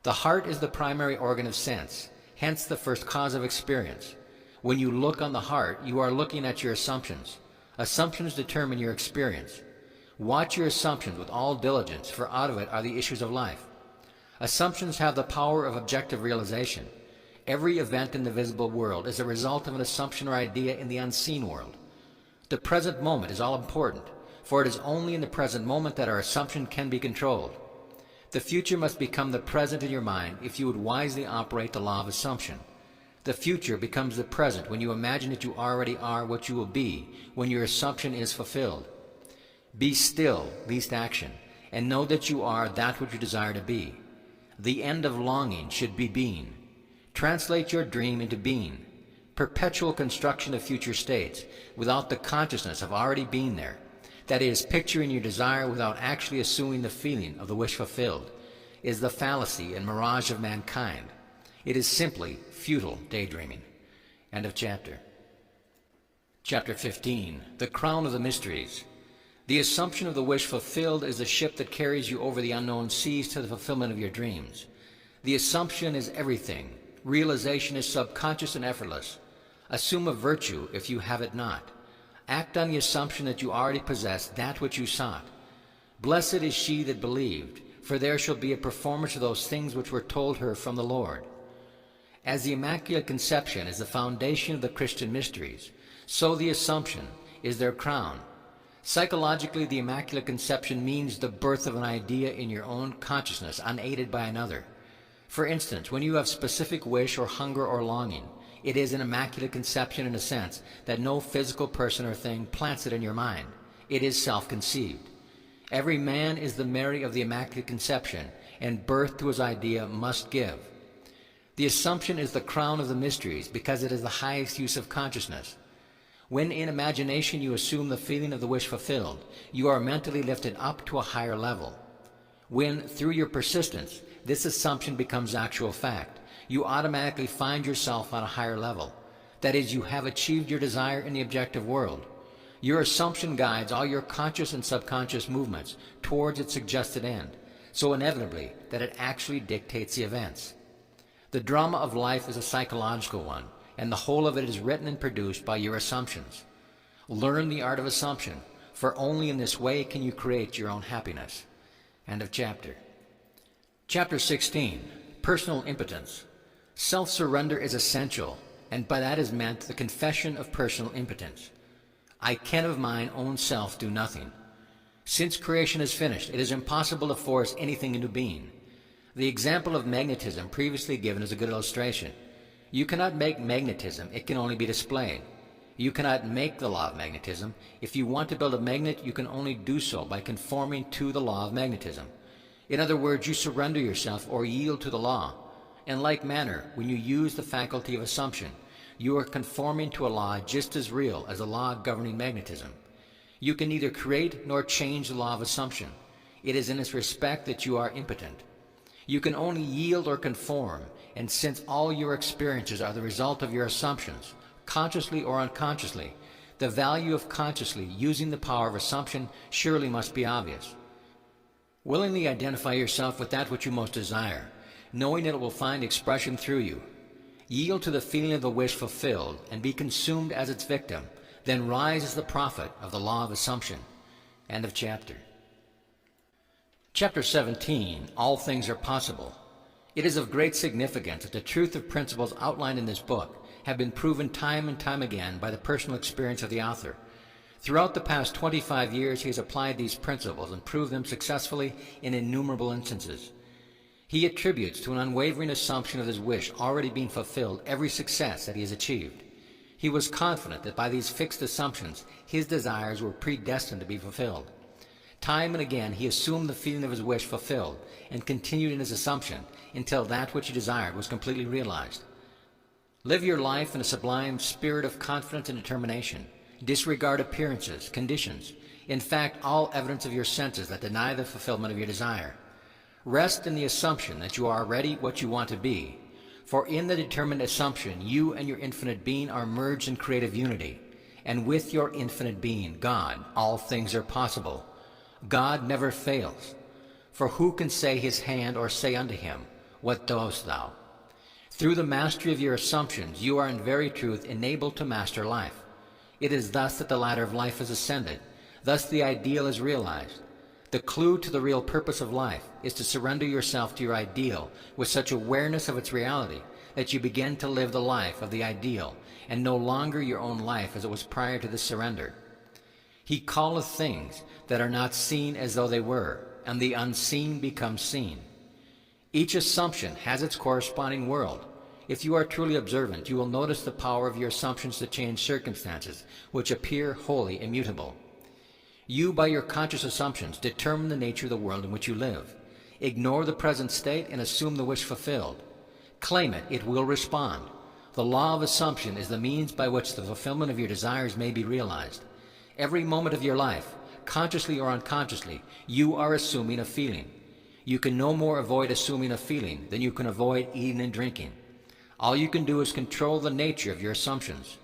The heart is the primary organ of sense, hence the first cause of experience. When you look on the heart, you are looking at your assumptions. Assumptions determine your experience. Watch your assumptions with all diligence, for out of it are the issues of life. Assumptions have the power of objective realization. Every event in the visible world is a result of an assumption or idea in the unseen world. The present moment is all important, for it is only in the present moment that our assumption can be controlled. The future must become the present in your mind if you would wisely operate the law of assumption. The future becomes the present when you imagine that you already are what you will be when your assumption is fulfilled. Be still, least action, and know that you are that which you desire to be. The end of longing should be being. Translate your dream into being. Perpetual construction of future states without the consciousness of already being there, that is, picturing your desire without actually assuming the feeling of the wish fulfilled, is the fallacy and mirage of mankind. It is simply futile daydreaming. End of chapter. Chapter 15, The Crown of the Mysteries. The assumption of the wish fulfilled is the ship that carries you over the unknown seas to the fulfillment of your dreams. The assumption is everything. Realization is subconscious and effortless. Assume a virtue if you have it not. Act on the assumption that you already possess that which you sought. Blessed is she that believed, for there shall be a performance of those things which were told her from the Lord. As the Immaculate Conception is the foundation of the Christian mysteries, so the Assumption is their crown. Psychologically, the Immaculate Conception means the birth of an idea in your own consciousness, unaided by another. For instance, when you have specific wish or hunger or longing, it is an Immaculate Conception in a sense that no physical person or thing plants it in your mind. It is self-conceived. Every man is the Mary of the Immaculate Conception, and birth to his idea must give. The Assumption is the crown of the mysteries because it is the highest use of consciousness. When in imagination you assume the feeling of the wish fulfilled, you are mentally lifted up to a higher level. When, through your persistence, this assumption becomes actual fact, you automatically find yourself on a higher level. That is, you have achieved your desire in the objective world. Your assumption guides all your conscious and subconscious movements towards its suggested end, so inevitably that it actually dictates the events. The drama of life is a psychological one, and the whole of it is written and produced by your assumptions. Learn the art of assumption, for only in this way can you create your own happiness. End of chapter. Chapter 16. Personal impotence. Self-surrender is essential, and by that is meant the confession of personal impotence. I can of mine own self do nothing. Since creation is finished, it is impossible to force anything into being. The example of magnetism previously given is a good illustration. You cannot make magnetism, it can only be displayed. You cannot make the law of magnetism. If you want to build a magnet, you can only do so by conforming to the law of magnetism. In other words, you surrender yourself or yield to the law. In like manner, when you use the faculty of assumption, you are conforming to a law just as real as the law governing magnetism. You can neither create nor change the law of assumption. It is in its respect that you are impotent. You can only yield or conform, and since all your experiences are the result of your assumptions, consciously or unconsciously, the value of consciously using the power of assumption surely must be obvious. Willingly identify yourself with that which you most desire, knowing that it will find expression through you. Yield to the feeling of the wish fulfilled and be consumed as its victim, then rise as the prophet of the law of assumption. End of chapter. Chapter 17. All things are possible. It is of great significance that the truth of principles outlined in this book have been proven time and time again by the personal experience of the author. Throughout the past 25 years, he has applied these principles and proved them successfully in innumerable instances. He attributes to an unwavering assumption of his wish already being fulfilled every success that he has achieved. He was confident that by these fixed assumptions, his desires were predestined to be fulfilled. Time and again, he assumed the feeling of his wish fulfilled and continued in his assumption until that which he desired was completely realized. Live your life in a sublime spirit of confidence and determination. Disregard appearances, conditions, in fact, all evidence of your senses that deny the fulfillment of your desire. Rest in the assumption that you are already what you want to be, for in the determined assumption, you and your infinite being are merged in creative unity, and with your infinite being, God, all things are possible. God never fails, for who can say his hand or say unto him, what doest thou? Through the mastery of your assumptions, you are in very truth enabled to master life. It is thus that the ladder of life is ascended. Thus the ideal is realized. The clue to the real purpose of life is to surrender yourself to your ideal with such awareness of its reality that you begin to live the life of the ideal and no longer your own life as it was prior to this surrender. He calleth things that are not seen as though they were, and the unseen becomes seen. Each assumption has its corresponding world. If you are truly observant, you will notice the power of your assumptions to change circumstances which appear wholly immutable. You, by your conscious assumptions, determine the nature of the world in which you live. Ignore the present state and assume the wish fulfilled. Claim it, it will respond. The law of assumption is the means by which the fulfillment of your desires may be realized. Every moment of your life, consciously or unconsciously, you are assuming a feeling. You can no more avoid assuming a feeling than you can avoid eating and drinking. All you can do is control the nature of your assumptions.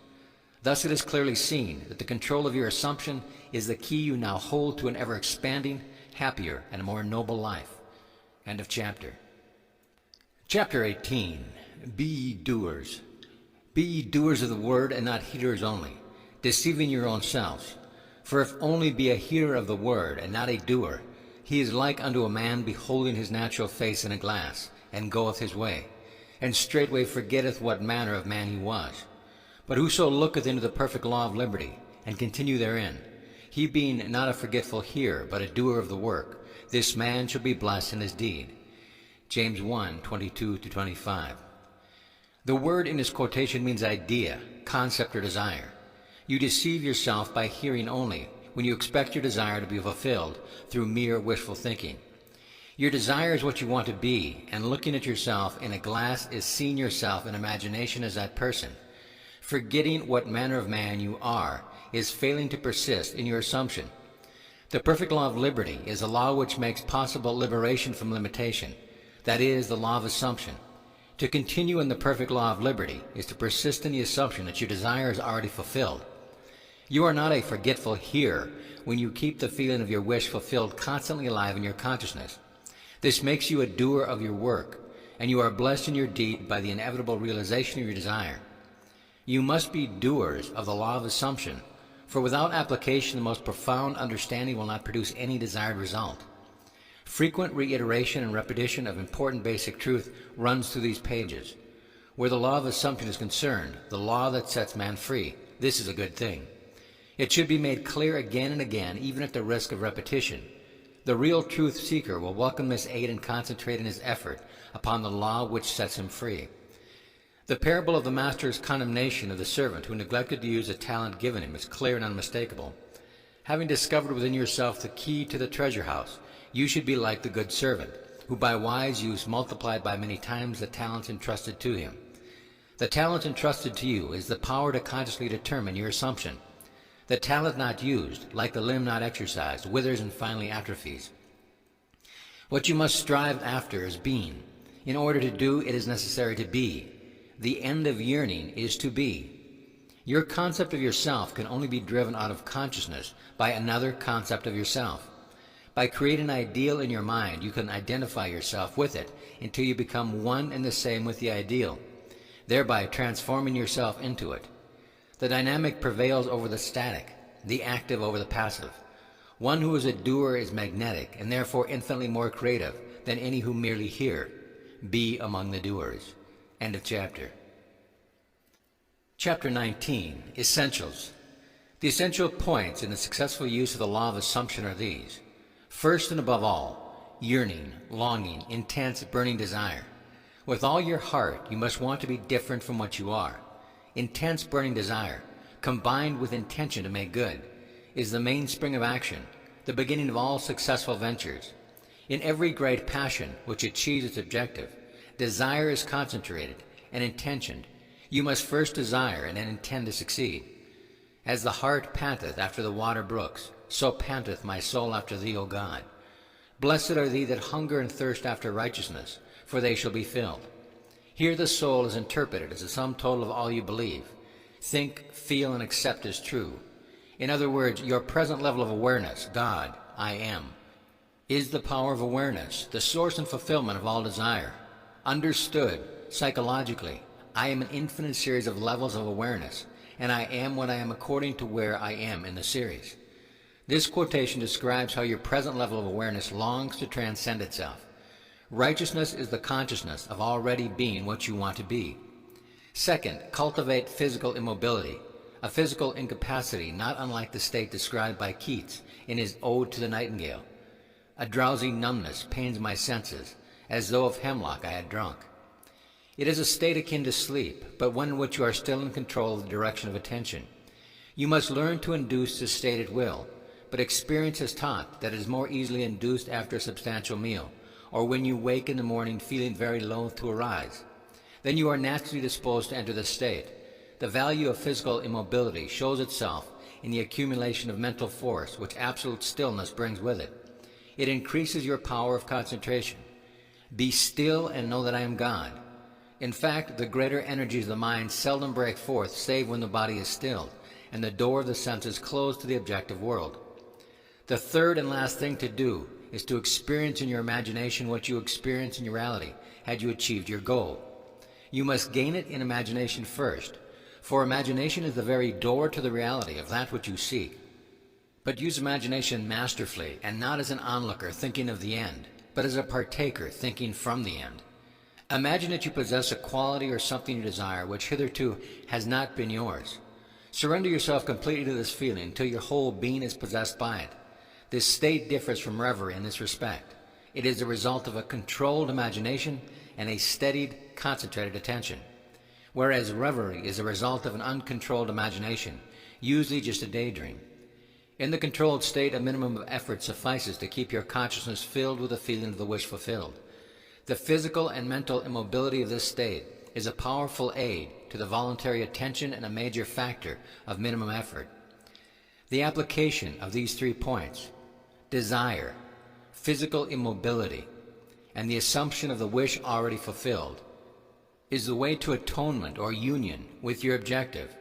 Thus it is clearly seen that the control of your assumption is the key you now hold to an ever-expanding, happier, and a more noble life. End of chapter. Chapter 18. Be ye doers. Be ye doers of the word, and not hearers only, deceiving your own selves. For if only be a hearer of the word, and not a doer, he is like unto a man beholding his natural face in a glass, and goeth his way, and straightway forgetteth what manner of man he was. But whoso looketh into the perfect law of liberty, and continue therein, he being not a forgetful hearer, but a doer of the work, this man shall be blessed in his deed. James 1:22-25. The word in this quotation means idea, concept, or desire. You deceive yourself by hearing only when you expect your desire to be fulfilled through mere wishful thinking. Your desire is what you want to be, and looking at yourself in a glass is seeing yourself in imagination as that person. Forgetting what manner of man you are is failing to persist in your assumption. The perfect law of liberty is a law which makes possible liberation from limitation. That is the law of assumption. To continue in the perfect law of liberty is to persist in the assumption that your desire is already fulfilled. You are not a forgetful here when you keep the feeling of your wish fulfilled constantly alive in your consciousness. This makes you a doer of your work, and you are blessed in your deed by the inevitable realization of your desire. You must be doers of the law of assumption, for without application the most profound understanding will not produce any desired result. Frequent reiteration and repetition of important basic truth runs through these pages. Where the law of assumption is concerned, the law that sets man free, this is a good thing. It should be made clear again and again, even at the risk of repetition. The real truth seeker will welcome this aid and concentrate in his effort upon the law which sets him free. The parable of the master's condemnation of the servant who neglected to use a talent given him is clear and unmistakable. Having discovered within yourself the key to the treasure house, you should be like the good servant, who by wise use multiplied by many times the talents entrusted to him. The talent entrusted to you is the power to consciously determine your assumption. The talent not used, like the limb not exercised, withers and finally atrophies. What you must strive after is being. In order to do, it is necessary to be. The end of yearning is to be. Your concept of yourself can only be driven out of consciousness by another concept of yourself. By creating an ideal in your mind, you can identify yourself with it until you become one and the same with the ideal, thereby transforming yourself into it. The dynamic prevails over the static, the active over the passive. One who is a doer is magnetic and therefore infinitely more creative than any who merely hear. Be among the doers. End of chapter. Chapter 19, Essentials. The essential points in the successful use of the law of assumption are these. First and above all, yearning, longing, intense, burning desire. With all your heart, you must want to be different from what you are. Intense burning desire, combined with intention to make good, is the mainspring of action, the beginning of all successful ventures. In every great passion which achieves its objective, desire is concentrated and intentioned. You must first desire and then intend to succeed. As the hart panteth after the water brooks, so panteth my soul after thee, O God. Blessed are they that hunger and thirst after righteousness, for they shall be filled. Here the soul is interpreted as the sum total of all you believe, think, feel, and accept as true. In other words, your present level of awareness, God, I am, is the power of awareness, the source and fulfillment of all desire. Understood psychologically, I am an infinite series of levels of awareness, and I am what I am according to where I am in the series. This quotation describes how your present level of awareness longs to transcend itself. Righteousness is the consciousness of already being what you want to be. Second, cultivate physical immobility, a physical incapacity not unlike the state described by Keats in his Ode to the Nightingale. A drowsy numbness pains my senses, as though of hemlock I had drunk. It is a state akin to sleep, but one in which you are still in control of the direction of attention. You must learn to induce this state at will, but experience has taught that it is more easily induced after a substantial meal, or when you wake in the morning feeling very loath to arise. Then you are naturally disposed to enter the state. The value of physical immobility shows itself in the accumulation of mental force which absolute stillness brings with it. It increases your power of concentration. Be still and know that I am God. In fact, the greater energies of the mind seldom break forth save when the body is stilled and the door of the senses closed to the objective world. The third and last thing to do is to experience in your imagination what you experience in reality had you achieved your goal. You must gain it in imagination first, for imagination is the very door to the reality of that which you seek. But use imagination masterfully, and not as an onlooker thinking of the end, but as a partaker thinking from the end. Imagine that you possess a quality or something you desire which hitherto has not been yours. Surrender yourself completely to this feeling until your whole being is possessed by it. This state differs from reverie in this respect. It is the result of a controlled imagination and a steadied, concentrated attention, whereas reverie is the result of an uncontrolled imagination, usually just a daydream. In the controlled state, a minimum of effort suffices to keep your consciousness filled with the feeling of the wish fulfilled. The physical and mental immobility of this state is a powerful aid to the voluntary attention and a major factor of minimum effort. The application of these 3 points, desire, physical immobility, and the assumption of the wish already fulfilled, is the way to atonement or union with your objective.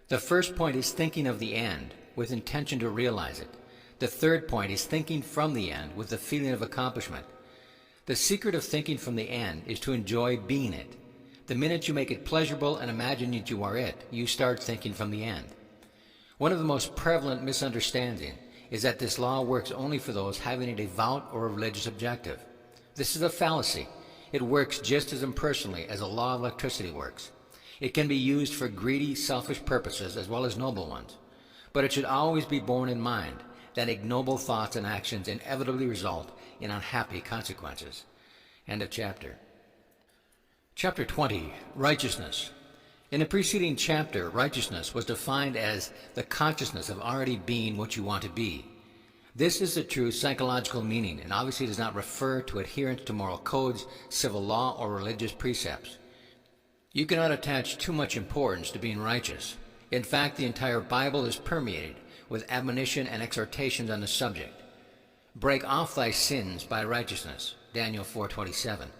The first point is thinking of the end with intention to realize it. The third point is thinking from the end with the feeling of accomplishment. The secret of thinking from the end is to enjoy being it. The minute you make it pleasurable and imagine that you are it, you start thinking from the end. One of the most prevalent misunderstandings is that this law works only for those having a devout or a religious objective. This is a fallacy. It works just as impersonally as a law of electricity works. It can be used for greedy, selfish purposes as well as noble ones. But it should always be borne in mind that ignoble thoughts and actions inevitably result in unhappy consequences. End of chapter. Chapter 20, Righteousness. In the preceding chapter, righteousness was defined as the consciousness of already being what you want to be. This is the true psychological meaning and obviously does not refer to adherence to moral codes, civil law, or religious precepts. You cannot attach too much importance to being righteous. In fact, the entire Bible is permeated with admonition and exhortations on the subject. Break off thy sins by righteousness, Daniel 4:27.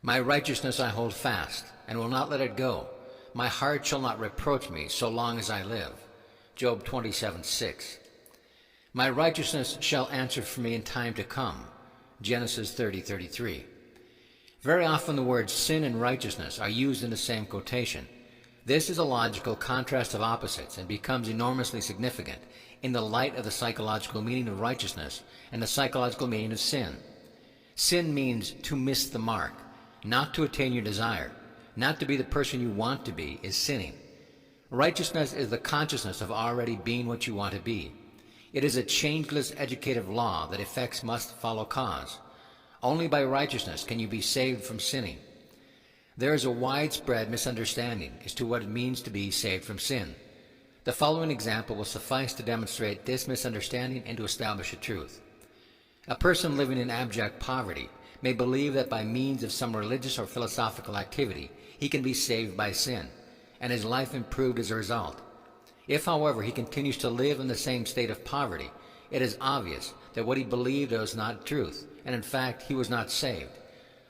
My righteousness I hold fast, and will not let it go. My heart shall not reproach me so long as I live, Job 27:6. My righteousness shall answer for me in time to come, Genesis 30:33. Very often the words sin and righteousness are used in the same quotation. This is a logical contrast of opposites and becomes enormously significant in the light of the psychological meaning of righteousness and the psychological meaning of sin. Sin means to miss the mark, not to attain your desire, not to be the person you want to be is sinning. Righteousness is the consciousness of already being what you want to be. It is a changeless educative law that effects must follow cause. Only by righteousness can you be saved from sinning. There is a widespread misunderstanding as to what it means to be saved from sin. The following example will suffice to demonstrate this misunderstanding and to establish a truth. A person living in abject poverty may believe that by means of some religious or philosophical activity he can be saved by sin, and his life improved as a result. If, however, he continues to live in the same state of poverty, it is obvious that what he believed was not truth, and in fact he was not saved.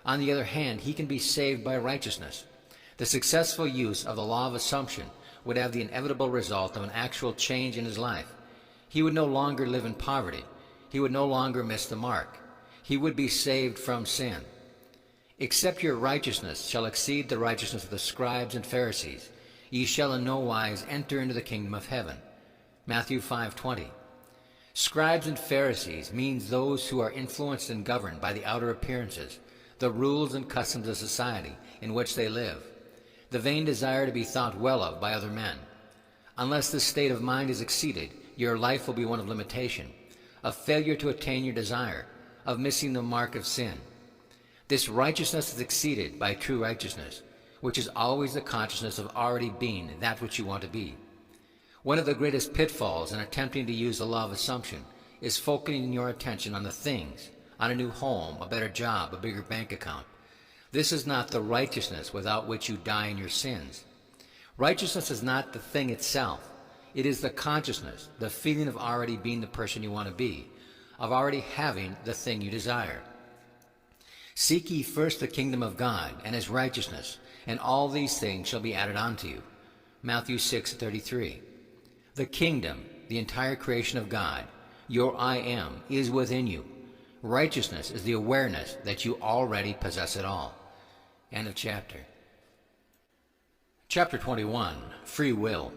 On the other hand, he can be saved by righteousness. The successful use of the law of assumption would have the inevitable result of an actual change in his life. He would no longer live in poverty. He would no longer miss the mark. He would be saved from sin. Except your righteousness shall exceed the righteousness of the scribes and Pharisees, ye shall in no wise enter into the kingdom of heaven. Matthew 5:20. Scribes and Pharisees means those who are influenced and governed by the outer appearances, the rules and customs of society in which they live, the vain desire to be thought well of by other men. Unless this state of mind is exceeded, your life will be one of limitation, of failure to attain your desire, of missing the mark of sin. This righteousness is exceeded by true righteousness, which is always the consciousness of already being that which you want to be. One of the greatest pitfalls in attempting to use the law of assumption is focusing your attention on the things, on a new home, a better job, a bigger bank account. This is not the righteousness without which you die in your sins. Righteousness is not the thing itself. It is the consciousness, the feeling of already being the person you want to be, of already having the thing you desire. Seek ye first the kingdom of God and his righteousness, and all these things shall be added unto you. Matthew 6:33. The kingdom, the entire creation of God, your I am, is within you. Righteousness is the awareness that you already possess it all. End of chapter. Chapter 21, Free Will.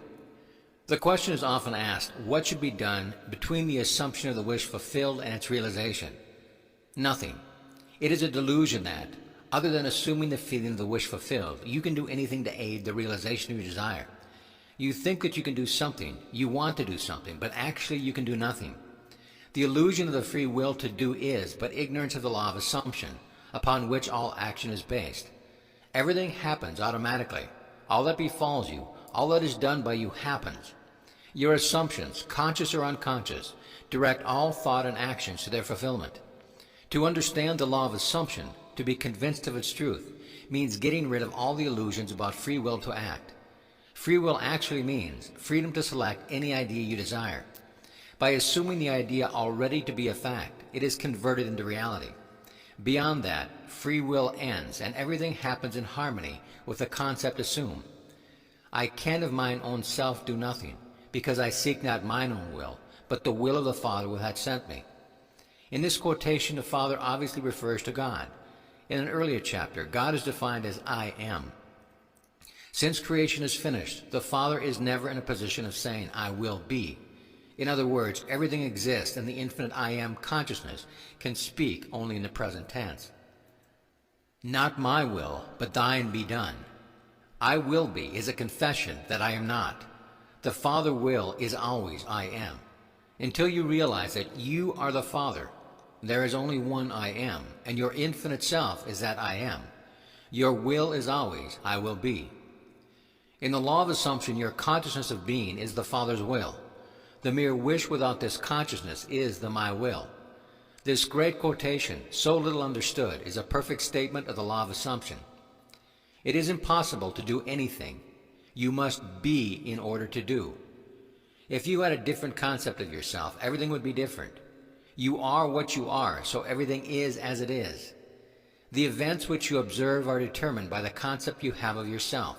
The question is often asked, what should be done between the assumption of the wish fulfilled and its realization? Nothing. It is a delusion that, other than assuming the feeling of the wish fulfilled, you can do anything to aid the realization of your desire. You think that you can do something, you want to do something, but actually you can do nothing. The illusion of the free will to do is but ignorance of the law of assumption, upon which all action is based. Everything happens automatically. All that befalls you, all that is done by you happens. Your assumptions, conscious or unconscious, direct all thought and actions to their fulfillment. To understand the law of assumption, to be convinced of its truth, means getting rid of all the illusions about free will to act. Free will actually means freedom to select any idea you desire. By assuming the idea already to be a fact, it is converted into reality. Beyond that, free will ends, and everything happens in harmony with the concept assumed. I can of mine own self do nothing, because I seek not mine own will, but the will of the Father who hath sent me. In this quotation, the Father obviously refers to God. In an earlier chapter, God is defined as I am. Since creation is finished, the Father is never in a position of saying, I will be. In other words, everything exists, and the infinite I am consciousness can speak only in the present tense. Not my will, but thine be done. I will be is a confession that I am not. The Father will is always I am. Until you realize that you are the Father, there is only one I am, and your infinite self is that I am. Your will is always I will be. In the law of assumption, your consciousness of being is the Father's will. The mere wish without this consciousness is the my will. This great quotation, so little understood, is a perfect statement of the law of assumption. It is impossible to do anything. You must be in order to do. If you had a different concept of yourself, everything would be different. You are what you are, so everything is as it is. The events which you observe are determined by the concept you have of yourself.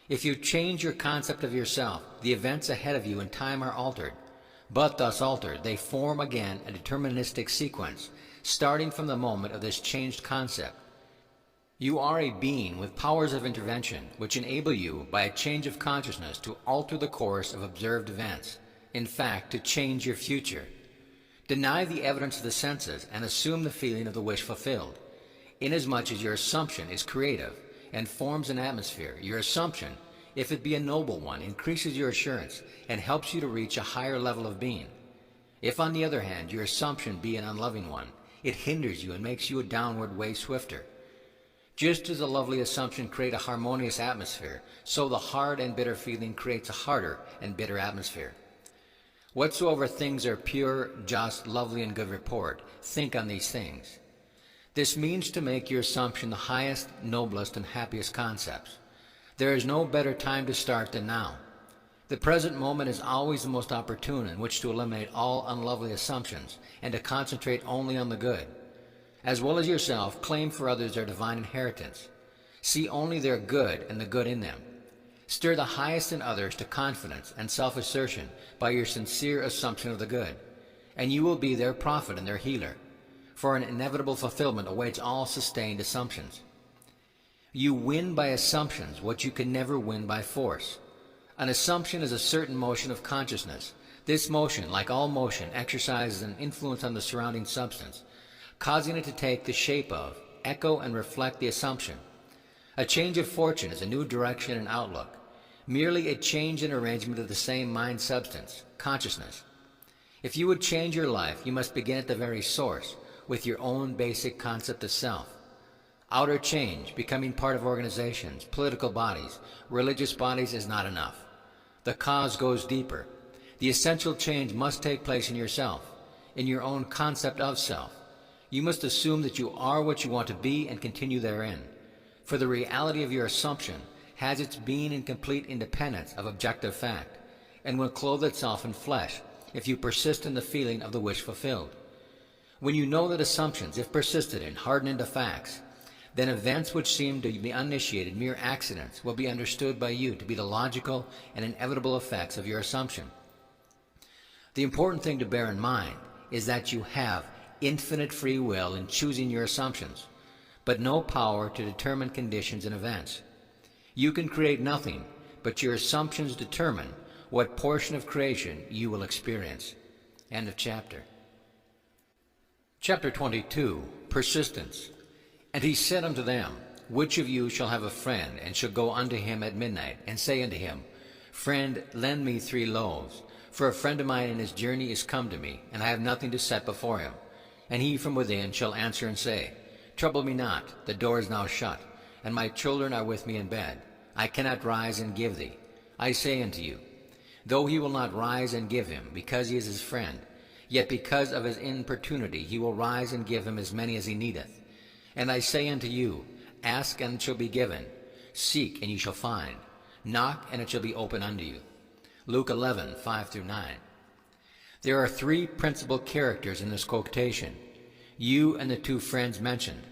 If you change your concept of yourself, the events ahead of you in time are altered. But thus altered, they form again a deterministic sequence, starting from the moment of this changed concept. You are a being with powers of intervention which enable you, by a change of consciousness, to alter the course of observed events, in fact, to change your future. Deny the evidence of the senses and assume the feeling of the wish fulfilled. Inasmuch as your assumption is creative and forms an atmosphere, your assumption, if it be a noble one, increases your assurance and helps you to reach a higher level of being. If, on the other hand, your assumption be an unloving one, it hinders you and makes you a downward way swifter. Just as a lovely assumption creates a harmonious atmosphere, so the hard and bitter feeling creates a harder and bitter atmosphere. Whatsoever things are pure, just, lovely, and good report, think on these things. This means to make your assumption the highest, noblest, and happiest concepts. There is no better time to start than now. The present moment is always the most opportune in which to eliminate all unlovely assumptions and to concentrate only on the good. As well as yourself, claim for others their divine inheritance. See only their good and the good in them. Stir the highest in others to confidence and self-assertion by your sincere assumption of the good, and you will be their prophet and their healer, for an inevitable fulfillment awaits all sustained assumptions. You win by assumptions what you can never win by force. An assumption is a certain motion of consciousness. This motion, like all motion, exercises an influence on the surrounding substance, causing it to take the shape of, echo, and reflect the assumption. A change of fortune is a new direction and outlook, merely a change in arrangement of the same mind substance, consciousness. If you would change your life, you must begin at the very source, with your own basic concept of self. Outer change, becoming part of organizations, political bodies, religious bodies, is not enough. The cause goes deeper. The essential change must take place in yourself, in your own concept of self. You must assume that you are what you want to be and continue therein. For the reality of your assumption has its being in complete independence of objective fact, and will clothe itself in flesh if you persist in the feeling of the wish fulfilled. When you know that assumptions, if persisted in, harden into facts, then events which seem to the uninitiated mere accidents will be understood by you to be the logical and inevitable effects of your assumption. The important thing to bear in mind is that you have infinite free will in choosing your assumptions, but no power to determine conditions and events. You can create nothing, but your assumptions determine what portion of creation you will experience. End of chapter. Chapter 22, Persistence. And he said unto them, Which of you shall have a friend, and shall go unto him at midnight, and say unto him, Friend, lend me 3 loaves, for a friend of mine in his journey is come to me, and I have nothing to set before him. And he from within shall answer and say, Trouble me not, the door is now shut, and my children are with me in bed. I cannot rise and give thee. I say unto you, though he will not rise and give him, because he is his friend, yet because of his importunity he will rise and give him as many as he needeth. And I say unto you, Ask, and it shall be given. Seek, and ye shall find. Knock, and it shall be opened unto you. Luke 11:5-9. There are 3 principal characters in this quotation. You and the two friends mentioned.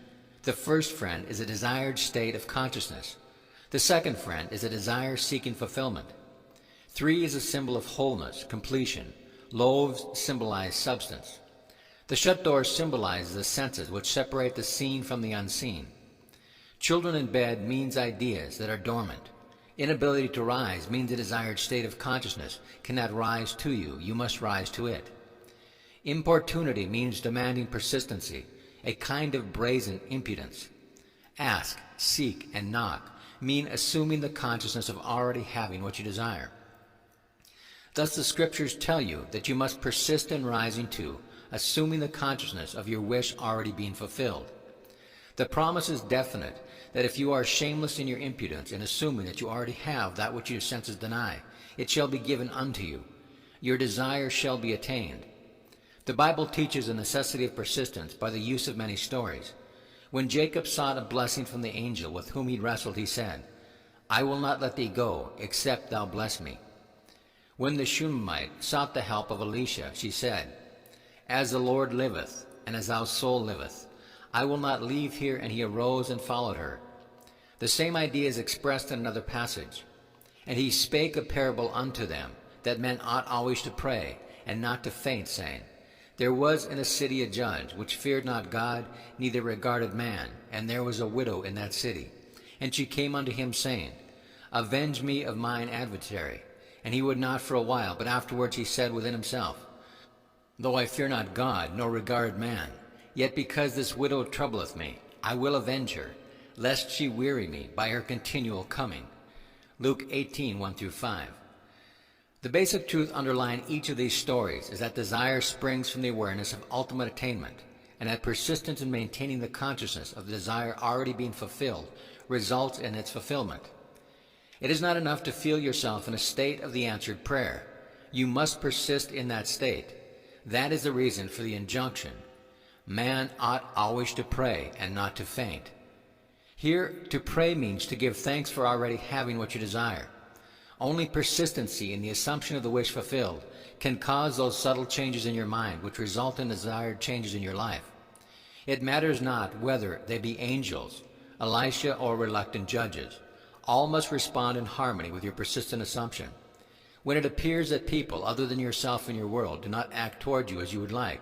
The first friend is a desired state of consciousness. The second friend is a desire seeking fulfillment. 3 is a symbol of wholeness, completion. Loaves symbolize substance. The shut door symbolizes the senses which separate the seen from the unseen. Children in bed means ideas that are dormant. Inability to rise means a desired state of consciousness cannot rise to you, you must rise to it. Importunity means demanding persistency, a kind of brazen impudence. Ask, seek, and knock mean assuming the consciousness of already having what you desire. Thus the scriptures tell you that you must persist in rising to, assuming the consciousness of your wish already being fulfilled. The promise is definite that if you are shameless in your impudence in assuming that you already have that which your senses deny, it shall be given unto you. Your desire shall be attained. The Bible teaches the necessity of persistence by the use of many stories. When Jacob sought a blessing from the angel with whom he wrestled, he said, I will not let thee go, except thou bless me. When the Shunammite sought the help of Elisha, she said, As the Lord liveth, and as thy soul liveth, I will not leave here, and he arose and followed her. The same idea is expressed in another passage. And he spake a parable unto them, that men ought always to pray, and not to faint, saying, There was in a city a judge, which feared not God, neither regarded man, and there was a widow in that city. And she came unto him, saying, Avenge me of mine adversary. And he would not for a while, but afterwards he said within himself, Though I fear not God, nor regard man, yet because this widow troubleth me, I will avenge her, lest she weary me by her continual coming. Luke 18, 1-5. The basic truth underlying each of these stories is that desire springs from the awareness of ultimate attainment, and that persistence in maintaining the consciousness of the desire already being fulfilled results in its fulfillment. It is not enough to feel yourself in a state of the answered prayer. You must persist in that state. That is the reason for the injunction, man ought always to pray and not to faint. Here, to pray means to give thanks for already having what you desire. Only persistency in the assumption of the wish fulfilled can cause those subtle changes in your mind which result in desired changes in your life. It matters not whether they be angels, Elisha, or reluctant judges. All must respond in harmony with your persistent assumption. When it appears that people other than yourself and your world do not act toward you as you would like,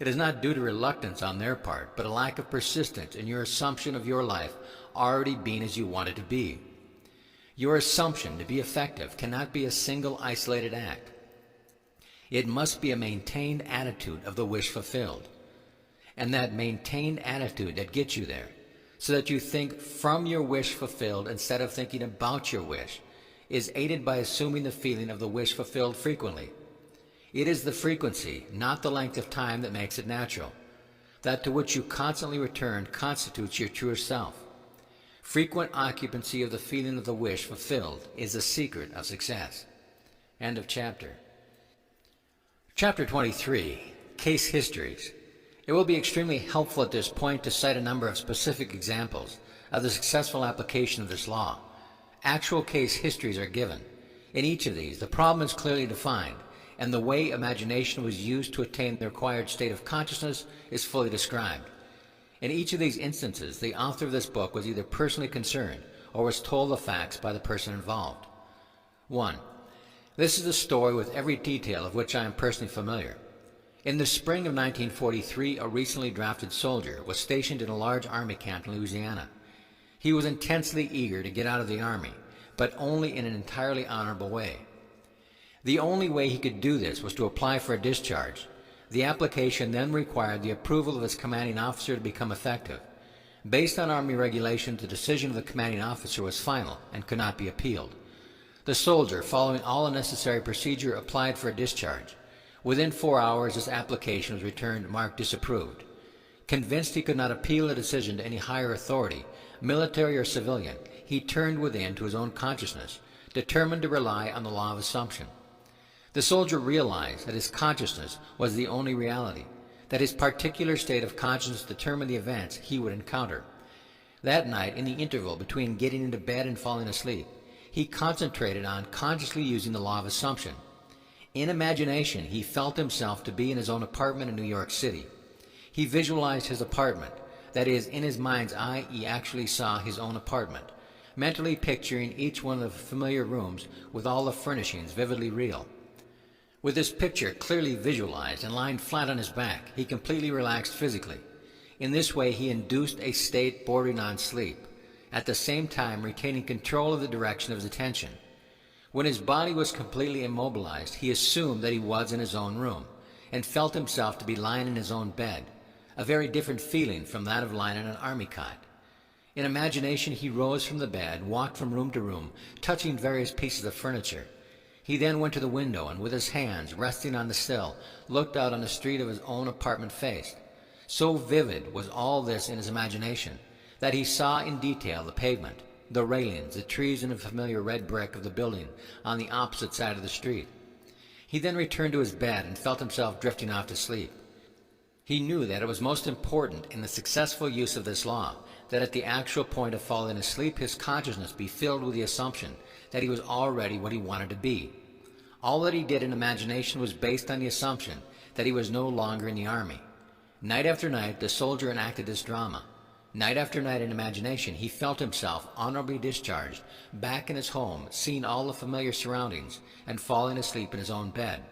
it is not due to reluctance on their part, but a lack of persistence in your assumption of your life already being as you want it to be. Your assumption to be effective cannot be a single isolated act. It must be a maintained attitude of the wish fulfilled, and that maintained attitude that gets you there, so that you think from your wish fulfilled instead of thinking about your wish, is aided by assuming the feeling of the wish fulfilled frequently. It is the frequency, not the length of time, that makes it natural. That to which you constantly return constitutes your truer self. Frequent occupancy of the feeling of the wish fulfilled is the secret of success. End of chapter. Chapter 23, Case Histories. It will be extremely helpful at this point to cite a number of specific examples of the successful application of this law. Actual case histories are given. In each of these, the problem is clearly defined, and the way imagination was used to attain the required state of consciousness is fully described. In each of these instances, the author of this book was either personally concerned or was told the facts by the person involved. 1. This is a story with every detail of which I am personally familiar. In the spring of 1943, a recently drafted soldier was stationed in a large army camp in Louisiana. He was intensely eager to get out of the army, but only in an entirely honorable way. The only way he could do this was to apply for a discharge. The application then required the approval of his commanding officer to become effective. Based on Army regulations, the decision of the commanding officer was final and could not be appealed. The soldier, following all the necessary procedure, applied for a discharge. Within 4 hours, his application was returned marked disapproved. Convinced he could not appeal the decision to any higher authority, military or civilian, he turned within to his own consciousness, determined to rely on the law of assumption. The soldier realized that his consciousness was the only reality, that his particular state of consciousness determined the events he would encounter. That night, in the interval between getting into bed and falling asleep, he concentrated on consciously using the law of assumption. In imagination, he felt himself to be in his own apartment in New York City. He visualized his apartment. That is, in his mind's eye, he actually saw his own apartment, mentally picturing each one of the familiar rooms with all the furnishings vividly real. With this picture clearly visualized and lying flat on his back, he completely relaxed physically. In this way, he induced a state bordering on sleep, at the same time retaining control of the direction of his attention. When his body was completely immobilized, he assumed that he was in his own room, and felt himself to be lying in his own bed, a very different feeling from that of lying in an army cot. In imagination, he rose from the bed, walked from room to room, touching various pieces of furniture. He then went to the window and with his hands resting on the sill, looked out on the street of his own apartment faced. So vivid was all this in his imagination that he saw in detail the pavement, the railings, the trees, and the familiar red brick of the building on the opposite side of the street. He then returned to his bed and felt himself drifting off to sleep. He knew that it was most important in the successful use of this law that at the actual point of falling asleep his consciousness be filled with the assumption that he was already what he wanted to be. All that he did in imagination was based on the assumption that he was no longer in the army. Night after night, the soldier enacted this drama. Night after night in imagination, he felt himself honorably discharged, back in his home, seeing all the familiar surroundings, and falling asleep in his own bed.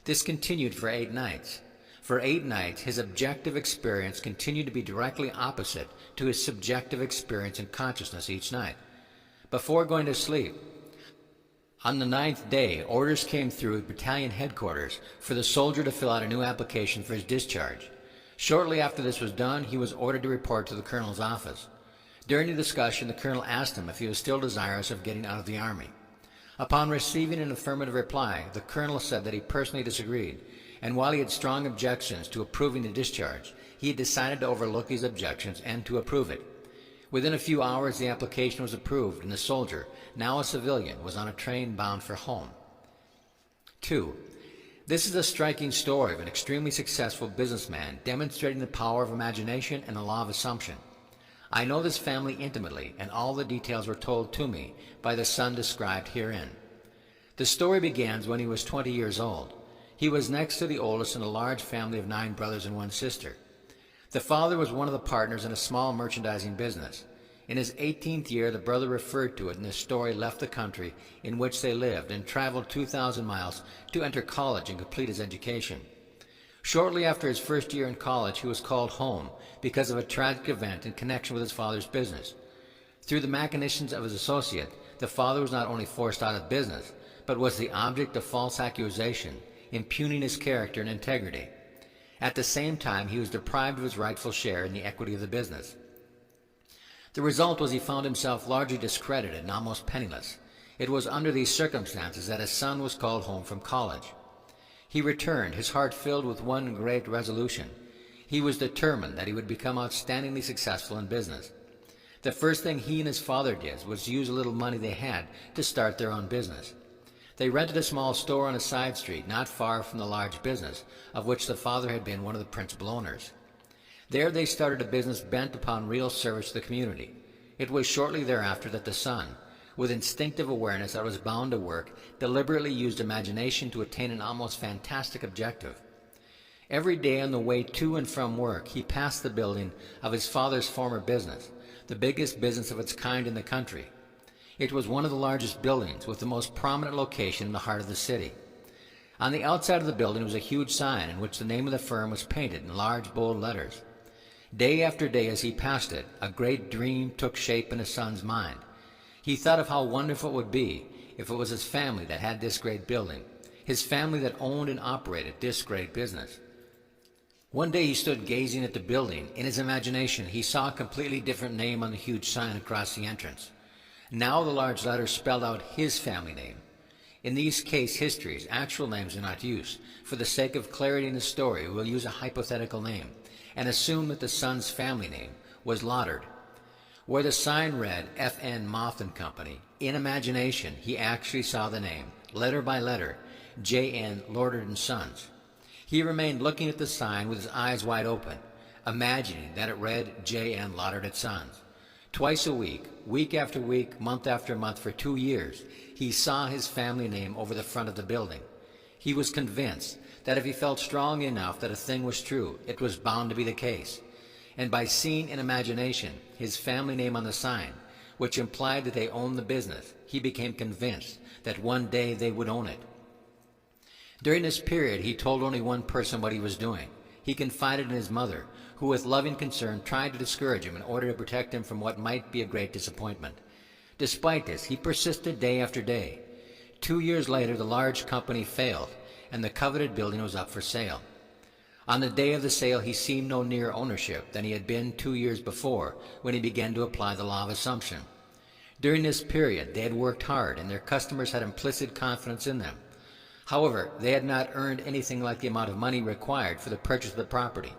This continued for 8 nights. For 8 nights, his objective experience continued to be directly opposite to his subjective experience and consciousness each night. Before going to sleep, on the 9th day, orders came through at battalion headquarters for the soldier to fill out a new application for his discharge. Shortly after this was done, he was ordered to report to the colonel's office. During the discussion, the colonel asked him if he was still desirous of getting out of the army. Upon receiving an affirmative reply, the colonel said that he personally disagreed, and while he had strong objections to approving the discharge, he had decided to overlook these objections and to approve it. Within a few hours, the application was approved, and the soldier, now a civilian, was on a train bound for home. 2. This is a striking story of an extremely successful businessman demonstrating the power of imagination and the law of assumption. I know this family intimately, and all the details were told to me by the son described herein. The story begins when he was 20 years old. He was next to the oldest in a large family of 9 brothers and 1 sister. The father was one of the partners in a small merchandising business. In his 18th year, the brother referred to it in the story left the country in which they lived and traveled 2,000 miles to enter college and complete his education. Shortly after his first year in college, he was called home because of a tragic event in connection with his father's business. Through the machinations of his associate, the father was not only forced out of business, but was the object of false accusation, impugning his character and integrity. At the same time, he was deprived of his rightful share in the equity of the business. The result was he found himself largely discredited and almost penniless. It was under these circumstances that his son was called home from college. He returned, his heart filled with one great resolution. He was determined that he would become outstandingly successful in business. The first thing he and his father did was to use a little money they had to start their own business. They rented a small store on a side street not far from the large business, of which the father had been one of the principal owners. There they started a business bent upon real service to the community. It was shortly thereafter that the son, with instinctive awareness that was bound to work, deliberately used imagination to attain an almost fantastic objective. Every day on the way to and from work, he passed the building of his father's former business, the biggest business of its kind in the country. It was one of the largest buildings, with the most prominent location in the heart of the city. On the outside of the building was a huge sign in which the name of the firm was painted in large, bold letters. Day after day as he passed it, a great dream took shape in his son's mind. He thought of how wonderful it would be if it was his family that had this great building, his family that owned and operated this great business. One day he stood gazing at the building. In his imagination, he saw a completely different name on the huge sign across the entrance. Now the large letters spelled out his family name. In these case histories, actual names are not used. For the sake of clarity in the story, we'll use a hypothetical name and assume that the son's family name was Loddard. Where the sign read F.N. Moth & Company, in imagination he actually saw the name, letter by letter, J.N. Loddard & Sons. He remained looking at the sign with his eyes wide open, imagining that it read J.N. Loddard & Sons. Twice a week, week after week, month after month, for 2 years, he saw his family name over the front of the building. He was convinced that if he felt strong enough that a thing was true, it was bound to be the case. And by seeing in imagination his family name on the sign, which implied that they owned the business, he became convinced that one day they would own it. During this period, he told only one person what he was doing. He confided in his mother, who with loving concern tried to discourage him in order to protect him from what might be a great disappointment. Despite this, he persisted day after day. 2 years later, the large company failed, and the coveted building was up for sale. On the day of the sale, he seemed no nearer ownership than he had been 2 years before, when he began to apply the law of assumption. During this period, they had worked hard, and their customers had implicit confidence in them. However, they had not earned anything like the amount of money required for the purchase of the property,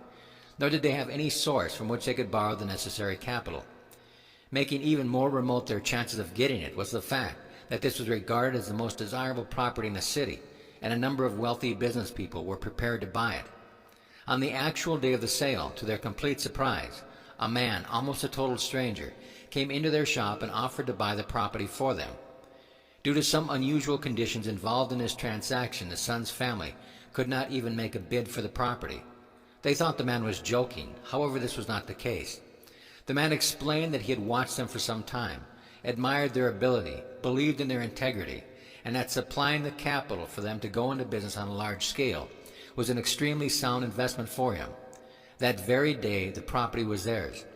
nor did they have any source from which they could borrow the necessary capital. Making even more remote their chances of getting it was the fact that this was regarded as the most desirable property in the city, and a number of wealthy business people were prepared to buy it. On the actual day of the sale, to their complete surprise, a man, almost a total stranger, came into their shop and offered to buy the property for them. Due to some unusual conditions involved in this transaction, the son's family could not even make a bid for the property. They thought the man was joking. However, this was not the case. The man explained that he had watched them for some time, admired their ability, believed in their integrity, and that supplying the capital for them to go into business on a large scale was an extremely sound investment for him. That very day, the property was theirs.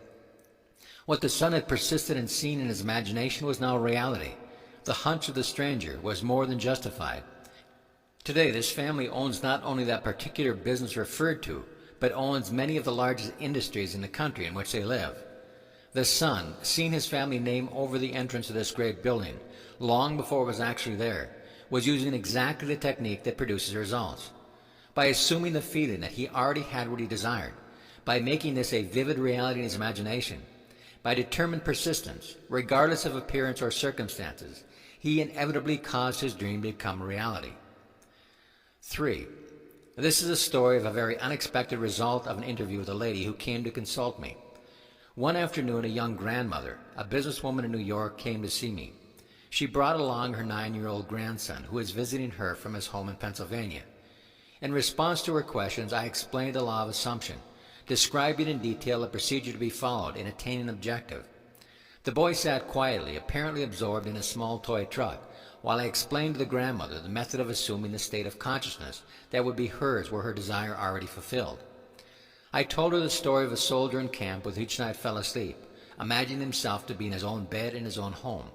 What the son had persisted in seeing in his imagination was now reality. The hunch of the stranger was more than justified. Today, this family owns not only that particular business referred to, but owns many of the largest industries in the country in which they live. The son, seeing his family name over the entrance of this great building, long before it was actually there, was using exactly the technique that produces results. By assuming the feeling that he already had what he desired, by making this a vivid reality in his imagination, by determined persistence, regardless of appearance or circumstances, he inevitably caused his dream to become a reality. 3. This is a story of a very unexpected result of an interview with a lady who came to consult me. One afternoon, a young grandmother, a businesswoman in New York, came to see me. She brought along her 9-year-old grandson, who was visiting her from his home in Pennsylvania. In response to her questions, I explained the law of assumption, describing in detail the procedure to be followed in attaining an objective. The boy sat quietly, apparently absorbed in a small toy truck, while I explained to the grandmother the method of assuming the state of consciousness that would be hers were her desire already fulfilled. I told her the story of a soldier in camp with each night fell asleep, imagining himself to be in his own bed in his own home.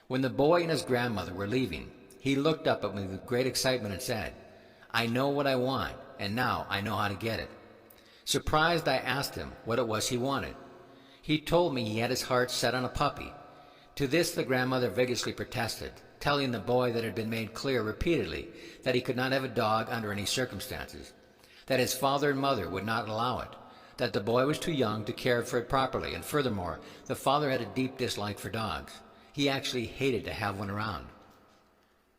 When the boy and his grandmother were leaving, he looked up at me with great excitement and said, "I know what I want, and now I know how to get it." Surprised, I asked him what it was he wanted. He told me he had his heart set on a puppy. To this the grandmother vigorously protested, telling the boy that it had been made clear repeatedly that he could not have a dog under any circumstances, that his father and mother would not allow it, that the boy was too young to care for it properly, and furthermore, the father had a deep dislike for dogs. He actually hated to have one around.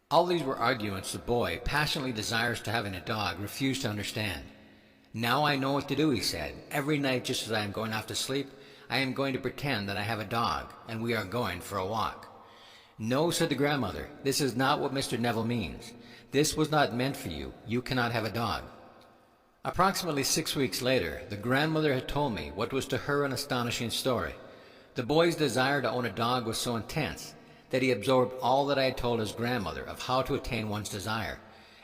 All these were arguments the boy, passionately desirous to having a dog, refused to understand. "Now I know what to do," he said. "Every night, just as I am going off to sleep, I am going to pretend that I have a dog, and we are going for a walk." "No," said the grandmother, "this is not what Mr. Neville means. This was not meant for you. You cannot have a dog." Approximately 6 weeks later, the grandmother had told me what was to her an astonishing story. The boy's desire to own a dog was so intense that he absorbed all that I had told his grandmother of how to attain one's desire,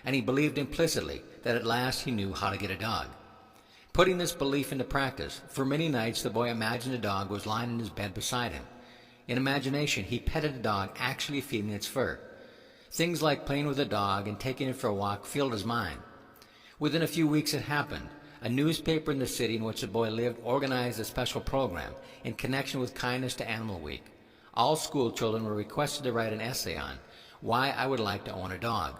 and he believed implicitly that at last he knew how to get a dog. Putting this belief into practice, for many nights the boy imagined a dog was lying in his bed beside him. In imagination, he petted the dog, actually feeling its fur. Things like playing with the dog and taking it for a walk filled his mind. Within a few weeks it happened. A newspaper in the city in which the boy lived organized a special program in connection with Kindness to Animal Week. All school children were requested to write an essay on why I would like to own a dog.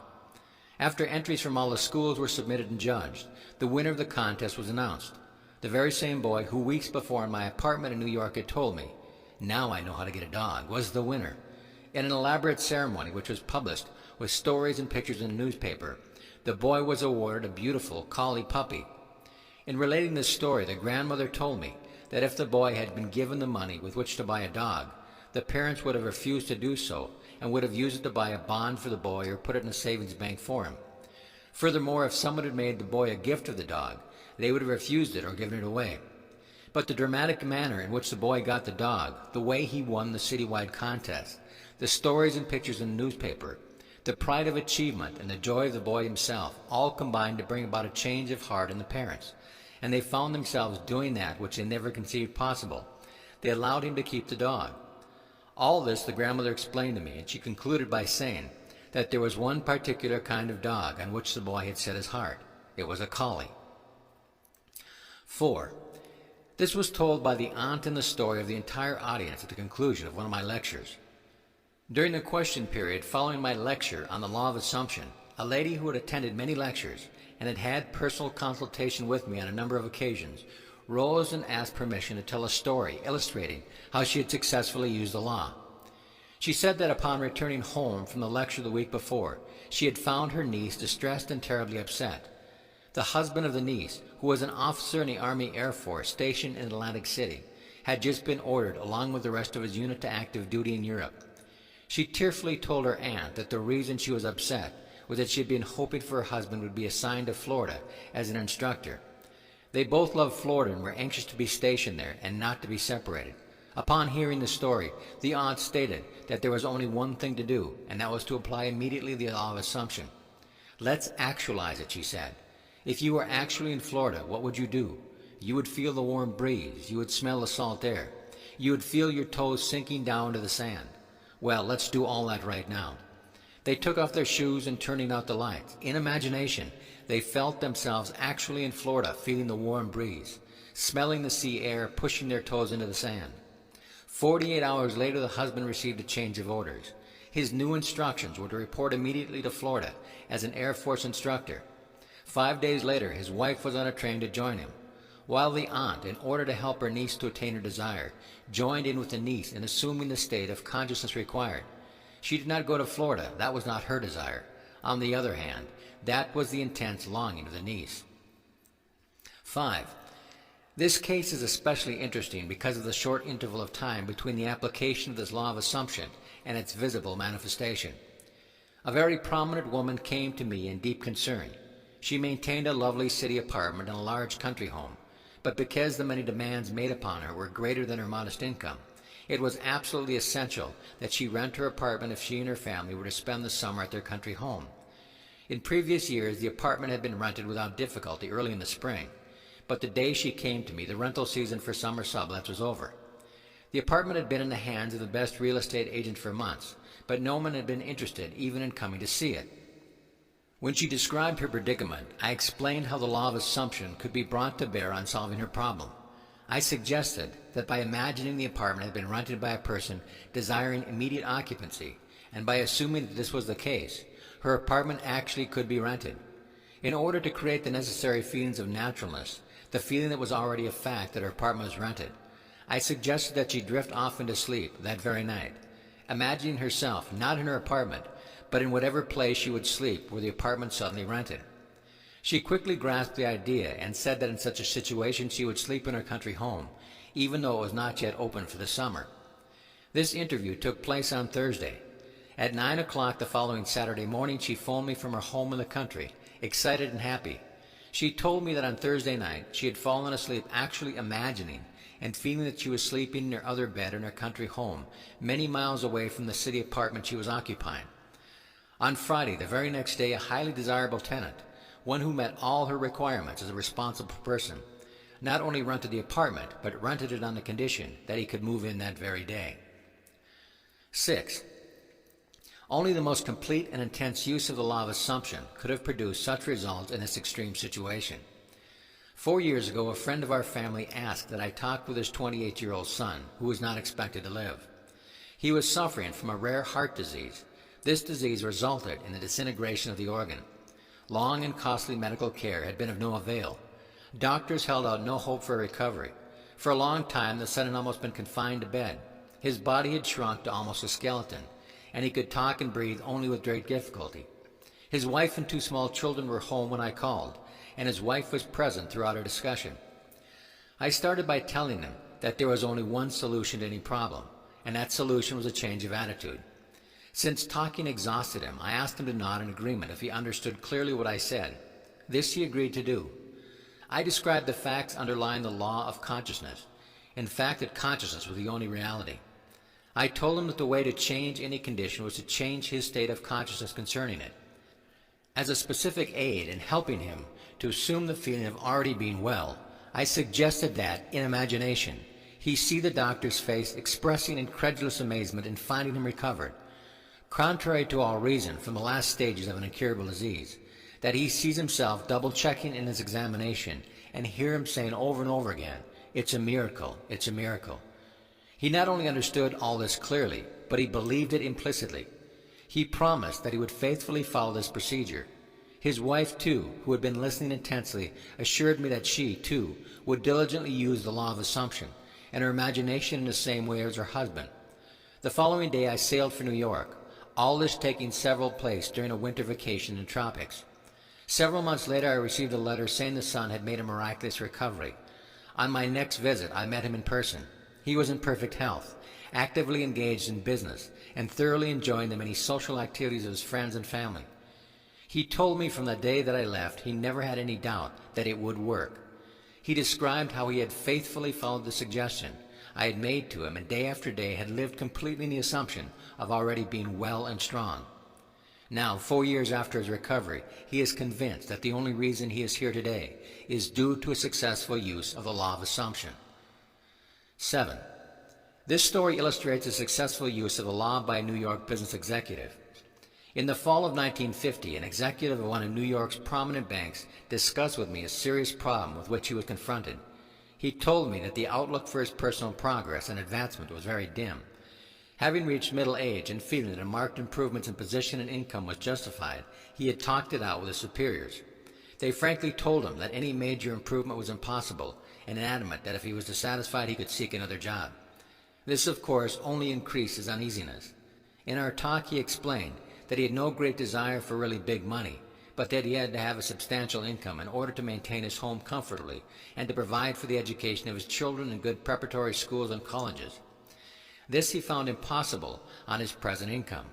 After entries from all the schools were submitted and judged, the winner of the contest was announced. The very same boy who weeks before in my apartment in New York had told me, "Now I know how to get a dog," was the winner. In an elaborate ceremony which was published with stories and pictures in the newspaper, the boy was awarded a beautiful collie puppy. In relating this story, the grandmother told me that if the boy had been given the money with which to buy a dog, the parents would have refused to do so and would have used it to buy a bond for the boy or put it in a savings bank for him. Furthermore, if someone had made the boy a gift of the dog, they would have refused it or given it away. But the dramatic manner in which the boy got the dog, the way he won the citywide contest, the stories and pictures in the newspaper, the pride of achievement and the joy of the boy himself all combined to bring about a change of heart in the parents, and they found themselves doing that which they never conceived possible. They allowed him to keep the dog. All this the grandmother explained to me, and she concluded by saying that there was one particular kind of dog on which the boy had set his heart. It was a collie. 4. This was told by the aunt in the story of the entire audience at the conclusion of one of my lectures. During the question period following my lecture on the law of assumption, a lady who had attended many lectures and had had personal consultation with me on a number of occasions rose and asked permission to tell a story illustrating how she had successfully used the law. She said that upon returning home from the lecture the week before, she had found her niece distressed and terribly upset. The husband of the niece, who was an officer in the Army Air Force stationed in Atlantic City, had just been ordered along with the rest of his unit to active duty in Europe. She tearfully told her aunt that the reason she was upset was that she had been hoping for her husband would be assigned to Florida as an instructor. They both loved Florida and were anxious to be stationed there and not to be separated. Upon hearing the story, the aunt stated that there was only one thing to do, and that was to apply immediately the law of assumption. "Let's actualize it," she said. "If you were actually in Florida, what would you do? You would feel the warm breeze. You would smell the salt air. You would feel your toes sinking down to the sand. Well, let's do all that right now." They took off their shoes and turning out the lights. In imagination, they felt themselves actually in Florida, feeling the warm breeze, smelling the sea air, pushing their toes into the sand. 48 hours later, the husband received a change of orders. His new instructions were to report immediately to Florida as an Air Force instructor. 5 days later, his wife was on a train to join him, while the aunt, in order to help her niece to attain her desire, joined in with the niece in assuming the state of consciousness required. She did not go to Florida. That was not her desire. On the other hand, that was the intense longing of the niece. 5. This case is especially interesting because of the short interval of time between the application of this law of assumption and its visible manifestation. A very prominent woman came to me in deep concern. She maintained a lovely city apartment and a large country home, but because the many demands made upon her were greater than her modest income, it was absolutely essential that she rent her apartment if she and her family were to spend the summer at their country home. In previous years, the apartment had been rented without difficulty early in the spring, but the day she came to me, the rental season for summer sublets was over. The apartment had been in the hands of the best real estate agent for months, but no one had been interested even in coming to see it. When she described her predicament, I explained how the law of assumption could be brought to bear on solving her problem. I suggested that by imagining the apartment had been rented by a person desiring immediate occupancy, and by assuming that this was the case, her apartment actually could be rented. In order to create the necessary feelings of naturalness, the feeling that was already a fact that her apartment was rented, I suggested that she drift off into sleep that very night, imagining herself not in her apartment, but in whatever place she would sleep were the apartment suddenly rented. She quickly grasped the idea and said that in such a situation she would sleep in her country home, even though it was not yet open for the summer. This interview took place on Thursday. At 9 o'clock the following Saturday morning, she phoned me from her home in the country, excited and happy. She told me that on Thursday night she had fallen asleep actually imagining and feeling that she was sleeping in her other bed in her country home, many miles away from the city apartment she was occupying. On Friday, the very next day, a highly desirable tenant, one who met all her requirements as a responsible person, not only rented the apartment, but rented it on the condition that he could move in that very day. 6. Only the most complete and intense use of the law of assumption could have produced such results in this extreme situation. 4 years ago, a friend of our family asked that I talk with his 28-year-old son, who was not expected to live. He was suffering from a rare heart disease. This disease resulted in the disintegration of the organ. Long and costly medical care had been of no avail. Doctors held out no hope for recovery. For a long time, the son had almost been confined to bed. His body had shrunk to almost a skeleton, and he could talk and breathe only with great difficulty. His wife and 2 small children were home when I called, and his wife was present throughout our discussion. I started by telling them that there was only one solution to any problem, and that solution was a change of attitude. Since talking exhausted him, I asked him to nod in agreement if he understood clearly what I said. This he agreed to do. I described the facts underlying the law of consciousness, in fact that consciousness was the only reality. I told him that the way to change any condition was to change his state of consciousness concerning it. As a specific aid in helping him to assume the feeling of already being well, I suggested that, in imagination, he see the doctor's face expressing incredulous amazement in finding him recovered, contrary to all reason from the last stages of an incurable disease, that he sees himself double-checking in his examination and hear him saying over and over again, "It's a miracle, it's a miracle." He not only understood all this clearly, but he believed it implicitly. He promised that he would faithfully follow this procedure. His wife, too, who had been listening intensely, assured me that she, too, would diligently use the law of assumption and her imagination in the same way as her husband. The following day I sailed for New York, all this taking several place during a winter vacation in the tropics. Several months later I received a letter saying the son had made a miraculous recovery. On my next visit I met him in person. He was in perfect health, actively engaged in business, and thoroughly enjoying the many social activities of his friends and family. He told me from the day that I left he never had any doubt that it would work. He described how he had faithfully followed the suggestion I had made to him and day after day had lived completely in the assumption of already being well and strong. Now, 4 years after his recovery, he is convinced that the only reason he is here today is due to a successful use of the law of assumption. 7. This story illustrates the successful use of the law by a New York business executive. In the fall of 1950, an executive of one of New York's prominent banks discussed with me a serious problem with which he was confronted. He told me that the outlook for his personal progress and advancement was very dim. Having reached middle age and feeling that a marked improvement in position and income was justified, he had talked it out with his superiors. They frankly told him that any major improvement was impossible, and adamant that if he was dissatisfied he could seek another job. This, of course, only increased his uneasiness. In our talk he explained that he had no great desire for really big money, but that he had to have a substantial income in order to maintain his home comfortably and to provide for the education of his children in good preparatory schools and colleges. This he found impossible on his present income.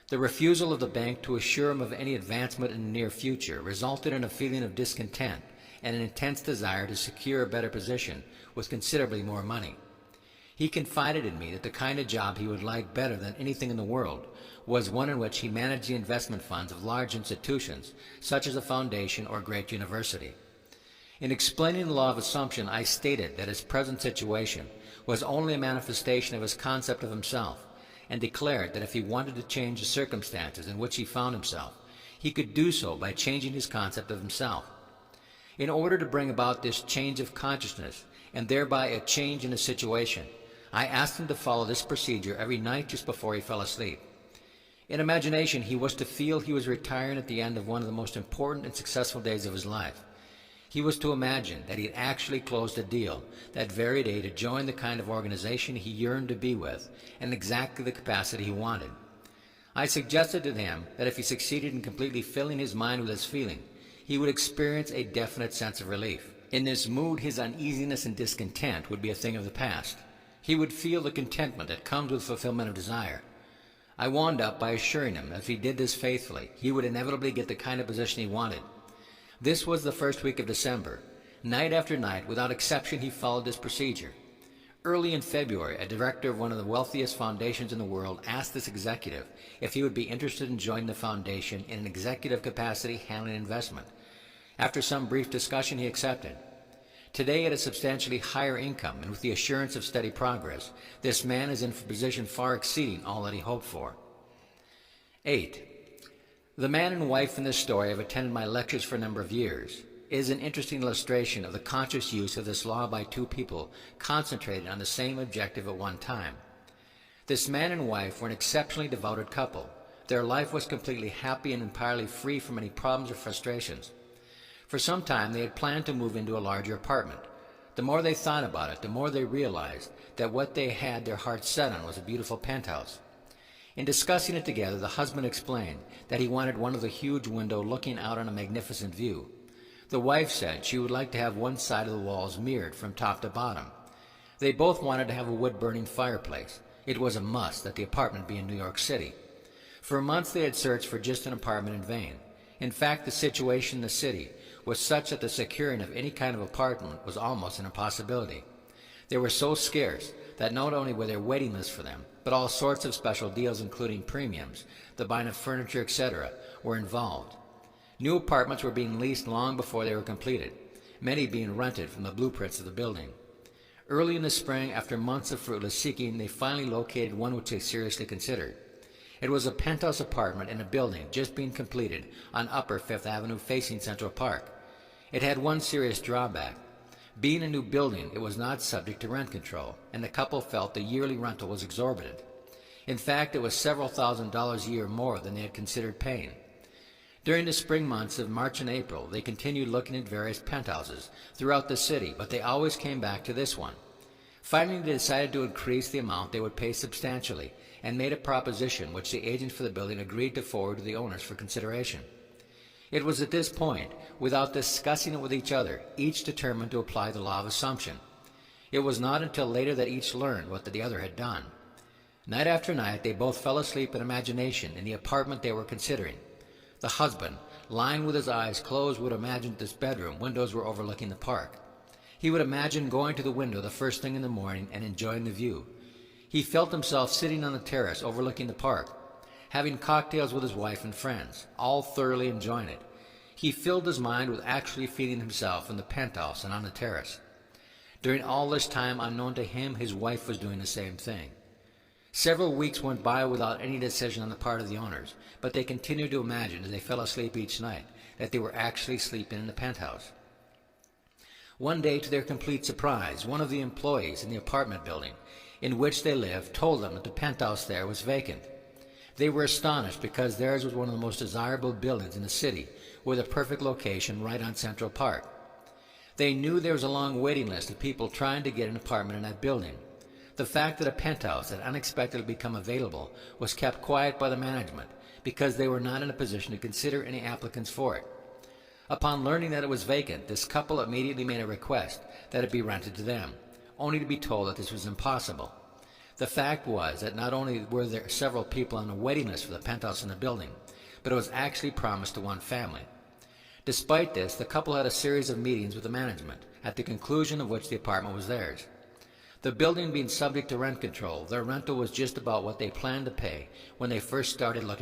The refusal of the bank to assure him of any advancement in the near future resulted in a feeling of discontent and an intense desire to secure a better position with considerably more money. He confided in me that the kind of job he would like better than anything in the world was one in which he managed the investment funds of large institutions, such as a foundation or great university. In explaining the law of assumption, I stated that his present situation was only a manifestation of his concept of himself, and declared that if he wanted to change the circumstances in which he found himself, he could do so by changing his concept of himself. In order to bring about this change of consciousness, and thereby a change in his situation, I asked him to follow this procedure every night just before he fell asleep. In imagination, he was to feel he was retiring at the end of one of the most important and successful days of his life. He was to imagine that he had actually closed a deal that very day to join the kind of organization he yearned to be with and exactly the capacity he wanted. I suggested to him that if he succeeded in completely filling his mind with this feeling, he would experience a definite sense of relief. In this mood, his uneasiness and discontent would be a thing of the past. He would feel the contentment that comes with fulfillment of desire. I wound up by assuring him that if he did this faithfully, he would inevitably get the kind of position he wanted. This was the first week of December. Night after night, without exception, he followed this procedure. Early in February, a director of one of the wealthiest foundations in the world asked this executive if he would be interested in joining the foundation in an executive capacity handling investment. After some brief discussion, he accepted. Today, at a substantially higher income and with the assurance of steady progress, this man is in a position far exceeding all that he hoped for. 8. The man and wife in this story have attended my lectures for a number of years. It is an interesting illustration of the conscious use of this law by two people concentrated on the same objective at one time. This man and wife were an exceptionally devoted couple. Their life was completely happy and entirely free from any problems or frustrations. For some time they had planned to move into a larger apartment. The more they thought about it, the more they realized that what they had their hearts set on was a beautiful penthouse. In discussing it together, the husband explained that he wanted one with a huge window looking out on a magnificent view. The wife said she would like to have one side of the walls mirrored from top to bottom. They both wanted to have a wood-burning fireplace. It was a must that the apartment be in New York City. For months they had searched for just an apartment in vain. In fact, the situation in the city was such that the securing of any kind of apartment was almost an impossibility. They were so scarce that not only were there waiting lists for them, but all sorts of special deals including premiums, the buying of furniture, etc., were involved. New apartments were being leased long before they were completed, many being rented from the blueprints of the building. Early in the spring, after months of fruitless seeking, they finally located one which they seriously considered. It was a penthouse apartment in a building just being completed on Upper Fifth Avenue facing Central Park. It had one serious drawback. Being a new building, it was not subject to rent control, and the couple felt the yearly rental was exorbitant. In fact, it was several $1,000s a year more than they had considered paying. During the spring months of March and April, they continued looking at various penthouses throughout the city, but they always came back to this one. Finally, they decided to increase the amount they would pay substantially and made a proposition which the agent for the building agreed to forward to the owners for consideration. It was at this point, without discussing it with each other, each determined to apply the law of assumption. It was not until later that each learned what the other had done. Night after night, they both fell asleep in imagination in the apartment they were considering. The husband, lying with his eyes closed, would imagine this bedroom windows were overlooking the park. He would imagine going to the window the first thing in the morning and enjoying the view. He felt himself sitting on the terrace overlooking the park, having cocktails with his wife and friends, all thoroughly enjoying it. He filled his mind with actually feeling himself in the penthouse and on the terrace. During all this time, unknown to him, his wife was doing the same thing. Several weeks went by without any decision on the part of the owners, but they continued to imagine as they fell asleep each night that they were actually sleeping in the penthouse. One day, to their complete surprise, one of the employees in the apartment building in which they lived told them that the penthouse there was vacant. They were astonished because theirs was one of the most desirable buildings in the city, with a perfect location right on Central Park. They knew there was a long waiting list of people trying to get an apartment in that building. The fact that a penthouse had unexpectedly become available was kept quiet by the management because they were not in a position to consider any applicants for it. Upon learning that it was vacant, this couple immediately made a request that it be rented to them, only to be told that this was impossible. The fact was that not only were there several people on the waiting list for the penthouse in the building, but it was actually promised to one family. Despite this, the couple had a series of meetings with the management, at the conclusion of which the apartment was theirs. The building being subject to rent control, their rental was just about what they planned to pay when they first started looking